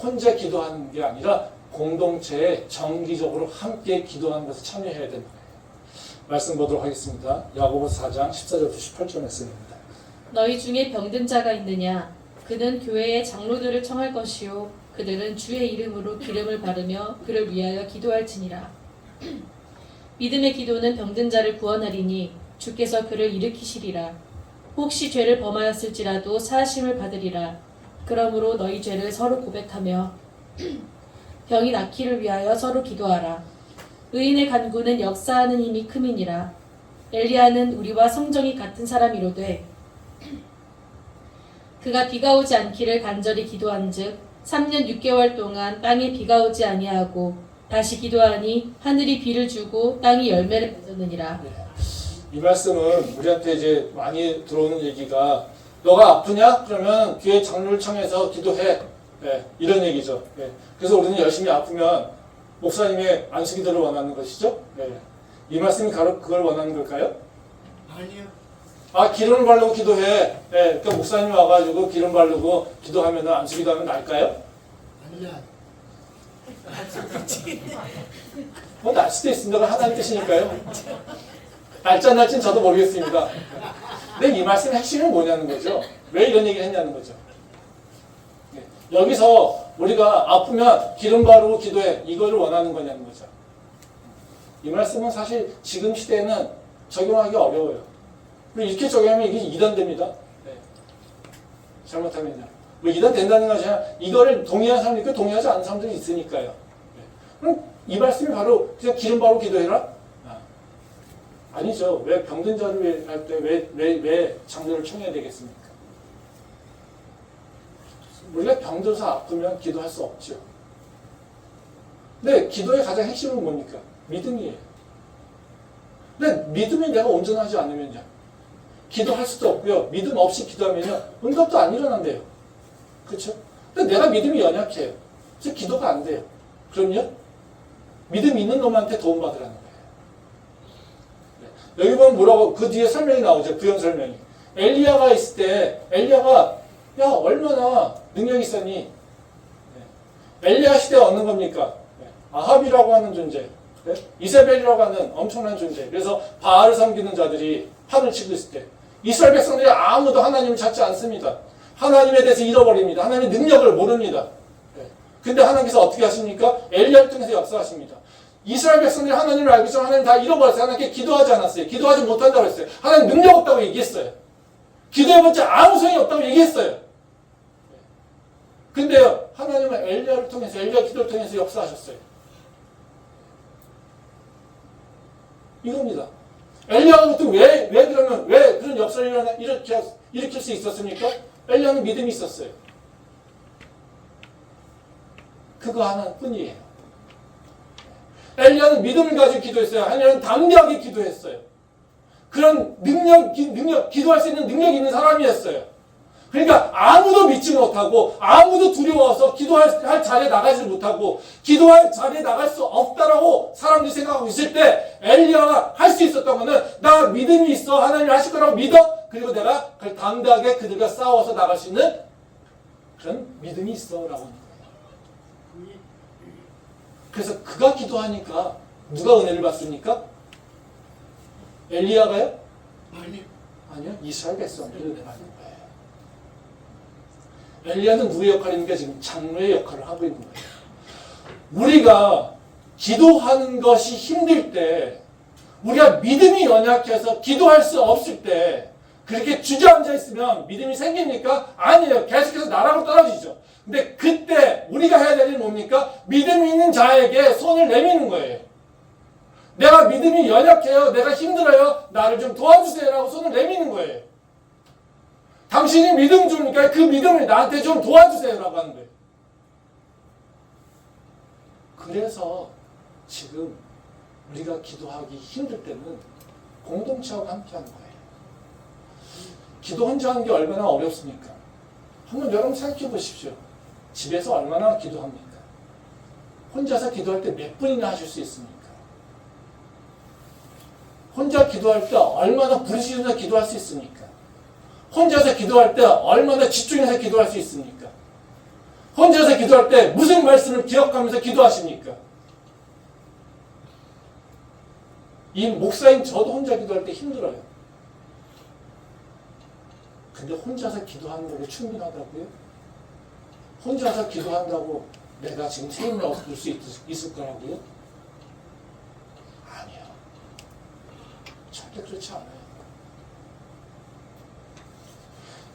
Speaker 1: 혼자 기도하는 게 아니라 공동체에 정기적으로 함께 기도하는 것에 참여해야 되는 거예요. 말씀 보도록 하겠습니다. 야고보서 4장 14절부터 18절 말씀입니다.
Speaker 2: 너희 중에 병든 자가 있느냐? 그는 교회의 장로들을 청할 것이요 그들은 주의 이름으로 기름을 바르며 그를 위하여 기도할지니라. 믿음의 기도는 병든 자를 구원하리니 주께서 그를 일으키시리라. 혹시 죄를 범하였을지라도 사하심을 받으리라. 그러므로 너희 죄를 서로 고백하며 병이 낫기를 위하여 서로 기도하라. 의인의 간구는 역사하는 힘이 큼이니라. 엘리야는 우리와 성정이 같은 사람이로되 그가 비가 오지 않기를 간절히 기도한즉 3년 6개월 동안 땅에 비가 오지 아니하고 다시 기도하니 하늘이 비를 주고 땅이 열매를 맺었느니라.
Speaker 1: 이 말씀은 우리한테 이제 많이 들어오는 얘기가 너가 아프냐? 그러면 교회 장로를 청해서 기도해. 예, 이런 얘기죠. 예, 그래서 우리는 열심히 아프면 목사님의 안수기도를 원하는 것이죠. 예, 이 말씀이 바로 그걸 원하는 걸까요?
Speaker 3: 아니요.
Speaker 1: 아, 기름을 바르고 기도해. 예, 그러니까 목사님 와가지고 기름 바르고 기도하면 안수기도하면 날까요?
Speaker 3: 아니야.
Speaker 1: 뭐 날 수도 있습니다. 그건 하나님 뜻이니까요. 날짜 안 날지는 저도 모르겠습니다. 근데 이 말씀의 핵심은 뭐냐는 거죠. 왜 이런 얘기를 했냐는 거죠. 예, 여기서 우리가 아프면 기름 바르고 기도해. 이거를 원하는 거냐는 거죠. 이 말씀은 사실 지금 시대에는 적용하기 어려워요. 그리고 이렇게 적용하면 이게 이단됩니다. 네. 잘못하면요. 뭐 이단 된다는 것이 아니라 이거를 동의하는 사람이 있고 동의하지 않는 사람들이 있으니까요. 네. 그럼 이 말씀이 바로 그냥 기름 바르고 기도해라? 아니죠. 왜 병든 자를 할 때 왜 장로를 청해야 되겠습니까? 우리가 병들어서 아프면 기도할 수 없죠. 근데 기도의 가장 핵심은 뭡니까? 믿음이에요. 근데 믿음이 내가 온전하지 않으면요. 기도할 수도 없고요. 믿음 없이 기도하면요. 응답도 안 일어난대요. 그렇죠? 근데 내가 믿음이 연약해요. 그래서 기도가 안 돼요. 그럼요? 믿음 있는 놈한테 도움받으라는 거예요. 네. 여기 보면 뭐라고 그 뒤에 설명이 나오죠. 부연 설명이. 엘리야가 있을 때 엘리야가 야 얼마나 능력이 있었니? 네. 엘리야 시대에 얻는 겁니까? 네. 아합이라고 하는 존재. 네? 이세벨이라고 하는 엄청난 존재. 그래서 바알을 섬기는 자들이 판을 치고 있을 때 이스라엘 백성들이 아무도 하나님을 찾지 않습니다. 하나님에 대해서 잃어버립니다. 하나님의 능력을 모릅니다. 네. 근데 하나님께서 어떻게 하십니까? 엘리야를 통해서 역사하십니다. 이스라엘 백성들이 하나님을 알기 전에 하나님 다 잃어버렸어요. 하나님께 기도하지 않았어요. 기도하지 못한다고 했어요. 하나님 능력 없다고 얘기했어요. 기도해봤자 아무 소용이 없다고 얘기했어요. 근데요, 하나님은 엘리야를 통해서, 엘리야 기도를 통해서 역사하셨어요. 이겁니다. 엘리야가 왜 그러면, 왜 그런 역사를 일으킬 수 있었습니까? 엘리야는 믿음이 있었어요. 그거 하나뿐이에요. 엘리야는 믿음을 가지고 기도했어요. 엘리야는 담대하게 기도했어요. 그런 기도할 수 있는 능력이 있는 사람이었어요. 그러니까 아무도 믿지 못하고 아무도 두려워서 기도할 자리에 나가지 못하고 기도할 자리에 나갈 수 없다라고 사람들이 생각하고 있을 때 엘리야가 할 수 있었던 거는 나 믿음이 있어. 하나님이 하실 거라고 믿어. 그리고 내가 그걸 담대하게 그들과 싸워서 나갈 수 있는 그런 믿음이 있어 라고 하는 거예요. 그래서 그가 기도하니까 누가 은혜를 받습니까? 엘리야가요? 아니요. 이스라엘 백성들이 은혜 받는 거예요. 엘리야는 누구의 역할입니까? 지금 장로의 역할을 하고 있는 거예요. 우리가 기도하는 것이 힘들 때, 우리가 믿음이 연약해서 기도할 수 없을 때, 그렇게 주저앉아 있으면 믿음이 생깁니까? 아니에요. 계속해서 나락으로 떨어지죠. 근데 그때 우리가 해야 될 일은 뭡니까? 믿음이 있는 자에게 손을 내미는 거예요. 내가 믿음이 연약해요. 내가 힘들어요. 나를 좀 도와주세요. 라고 손을 내미는 거예요. 당신이 믿음 주니까 그 믿음을 나한테 좀 도와주세요. 라고 하는 거예요. 그래서 지금 우리가 기도하기 힘들 때는 공동체하고 함께 하는 거예요. 기도 혼자 하는 게 얼마나 어렵습니까? 한번 여러분 생각해 보십시오. 집에서 얼마나 기도합니까? 혼자서 기도할 때 몇 분이나 하실 수 있습니까? 혼자 기도할 때 얼마나 부르짖으면서 기도할 수 있습니까? 혼자서 기도할 때 얼마나 집중해서 기도할 수 있습니까? 혼자서 기도할 때 무슨 말씀을 기억하면서 기도하십니까? 이 목사인 저도 혼자 기도할 때 힘들어요. 근데 혼자서 기도하는 걸로 충분하다고요? 혼자서 기도한다고 내가 지금 세임을 얻을 수 있을 거라고요? 아니요. 절대 그렇지 않아요.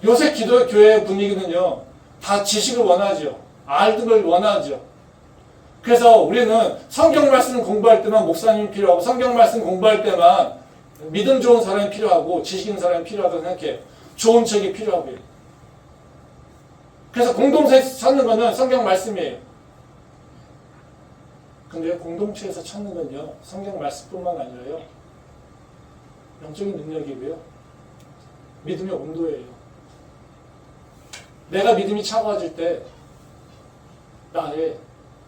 Speaker 1: 요새 교회 분위기는요, 다 지식을 원하죠. 알는 걸 원하죠. 그래서 우리는 성경 말씀 공부할 때만 목사님이 필요하고 성경 말씀 공부할 때만 믿음 좋은 사람이 필요하고 지식 있는 사람이 필요하다고 생각해요. 좋은 책이 필요하고요. 그래서 공동체에서 찾는 거는 성경 말씀이에요. 근데 공동체에서 찾는 건요, 성경 말씀뿐만 아니라요, 영적인 능력이고요, 믿음의 온도예요. 내가 믿음이 차가워질 때 나의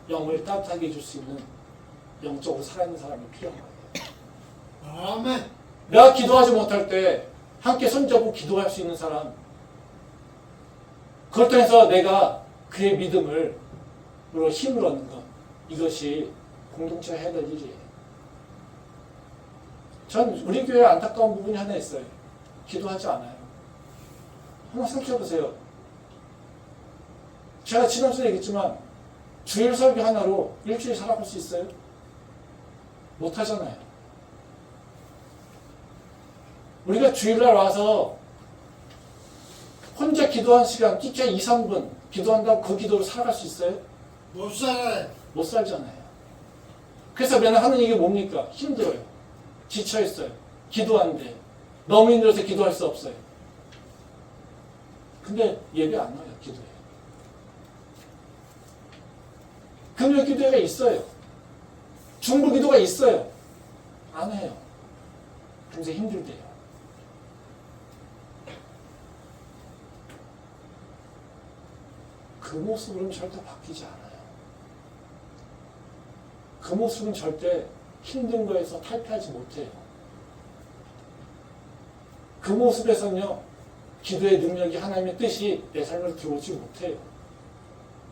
Speaker 1: 영을 따뜻하게 해줄 수 있는 영적으로 살아있는 사람이 필요한 거예요.
Speaker 3: 아멘.
Speaker 1: 내가 기도하지 못할 때 함께 손잡고 기도할 수 있는 사람, 그걸 통해서 내가 그의 믿음으로 힘을 얻는 것, 이것이 공동체가 해야 될 일이에요. 전 우리 교회에 안타까운 부분이 하나 있어요. 기도하지 않아요. 한번 생각해 보세요. 제가 지난주에 얘기했지만 주일 설교 하나로 일주일 살아갈 수 있어요? 못하잖아요. 우리가 주일날 와서 혼자 기도한 시간, 끼케 2, 3분 기도한다고 그 기도로 살아갈 수 있어요?
Speaker 3: 못 살아요.
Speaker 1: 못 살잖아요. 그래서 맨날 하는 얘기 뭡니까? 힘들어요. 지쳐있어요. 기도하는데 너무 힘들어서 기도할 수 없어요. 근데 예배 안 나와요. 기도에. 금요 기도회가 있어요. 중보 기도가 있어요. 안 해요. 굉장히 힘들대요. 그 모습으로는 절대 바뀌지 않아요. 그 모습은 절대 힘든 거에서 탈피하지 못해요. 그 모습에서는요, 기도의 능력이 하나님의 뜻이 내 삶에 들어오지 못해요.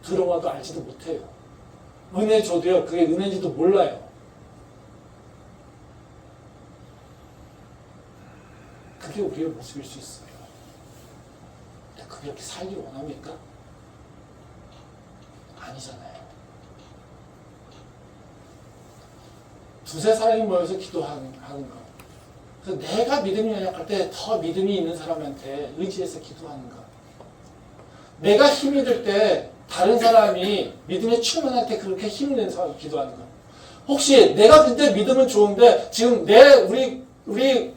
Speaker 1: 들어와도 알지도 못해요. 은혜 줘도요, 그게 은혜인지도 몰라요. 그게 우리의 모습일 수 있어요. 근데 그게 이렇게 살기 원합니까? 아니잖아요. 두세 사람이 모여서 기도하는 거. 그래서 내가 믿음이 연약할 때 더 믿음이 있는 사람한테 의지해서 기도하는 거. 내가 힘이 들 때 다른 사람이 믿음에 충만할 때 그렇게 힘이 되는 사람이 기도하는 거. 혹시 내가 근데 믿음은 좋은데 지금 우리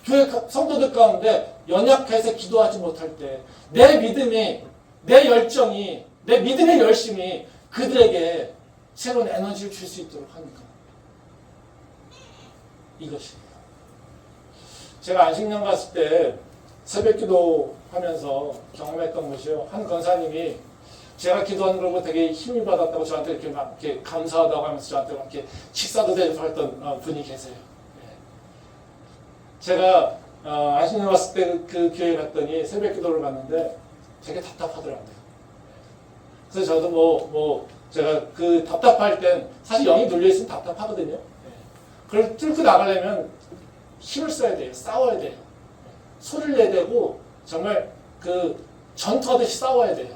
Speaker 1: 교회 성도들 가운데 연약해서 기도하지 못할 때 내 믿음이, 내 열정이, 내 믿음의 열심이 그들에게 새로운 에너지를 줄 수 있도록 하는 거. 이것이에요. 제가 안식년 갔을 때 새벽 기도 하면서 경험했던 것이요. 한 권사님이 제가 기도하는 걸 보고 되게 힘이 받았다고 저한테 이렇게 막 이렇게 감사하다고 하면서 저한테 막 이렇게 식사도 대접을 했던 분이 계세요. 제가 안식년 갔을 때 그 교회 갔더니 새벽 기도를 갔는데 되게 답답하더라고요. 그래서 저도 제가 그 답답할 땐 사실 영이 눌려있으면 답답하거든요. 그걸 뚫고 나가려면 힘을 써야 돼요. 싸워야 돼요. 소리를 내야 되고 정말 그 전투하듯이 싸워야 돼요.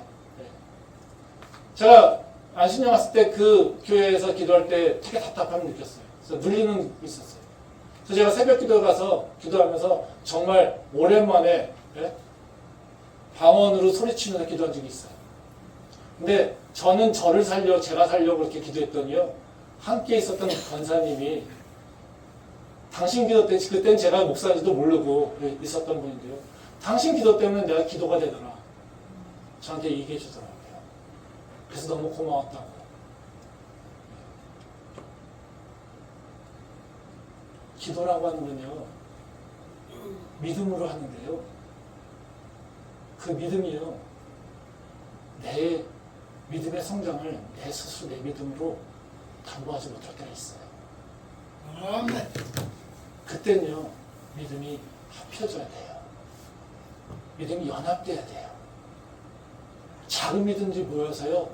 Speaker 1: 제가 안식년 갔을 때 그 교회에서 기도할 때 되게 답답함을 느꼈어요. 그래서 눌리는 게 있었어요. 그래서 제가 새벽 기도에 가서 기도하면서 정말 오랜만에 방언으로 소리치면서 기도한 적이 있어요. 근데 저는 제가 살려고 그렇게 기도했더니요. 함께 있었던 권사님이 당신 기도 때, 그땐 제가 목사인지도 모르고 있었던 분인데요. 당신 기도 때문에 내가 기도가 되더라. 저한테 얘기해 주더라고요. 그래서 너무 고마웠다고. 기도라고 하는 건요, 믿음으로 하는데요. 그 믿음이요, 내 믿음의 성장을 내 스스로 내 믿음으로 담보하지 못할 때가 있어요.
Speaker 3: 아멘.
Speaker 1: 그때는요, 믿음이 합혀져야 돼요. 믿음이 연합돼야 돼요. 작은 믿음들이 모여서요,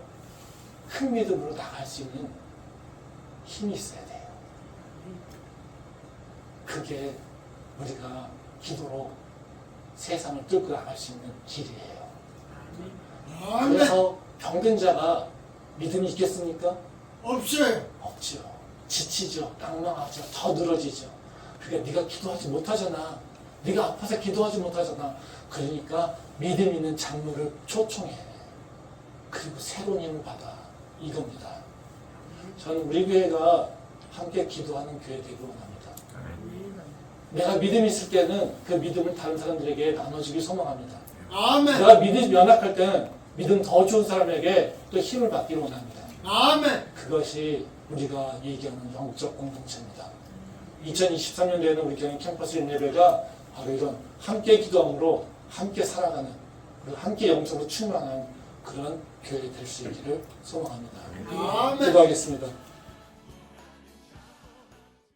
Speaker 1: 큰 믿음으로 나갈 수 있는 힘이 있어야 돼요. 그게 우리가 기도로 세상을 뚫고 나갈 수 있는 길이에요.
Speaker 3: 아멘.
Speaker 1: 그래서 병든 자가 믿음이 있겠습니까?
Speaker 3: 없어요.
Speaker 1: 없죠. 지치죠. 낭망하죠. 더 늘어지죠. 그러니까 네가 기도하지 못하잖아. 네가 아파서 기도하지 못하잖아. 그러니까 믿음 있는 장로를 초청해. 그리고 새로운 힘을 받아. 이겁니다. 저는 우리 교회가 함께 기도하는 교회 되기 원합니다. 내가 믿음이 있을 때는 그 믿음을 다른 사람들에게 나눠주길 소망합니다.
Speaker 3: 아멘.
Speaker 1: 내가 믿음이 연약할 때는 믿음 더 좋은 사람에게 또 힘을 받기를 원합니다.
Speaker 3: 아멘.
Speaker 1: 그것이 우리가 얘기하는 영적 공동체입니다. 2023년도에는 우리 교회 캠퍼스 인예배가 바로 이런 함께 기도함으로 함께 살아가는 그리고 함께 영적으로 충만한 그런 교회 될 수 있기를 소망합니다.
Speaker 3: 아멘.
Speaker 1: 기도하겠습니다.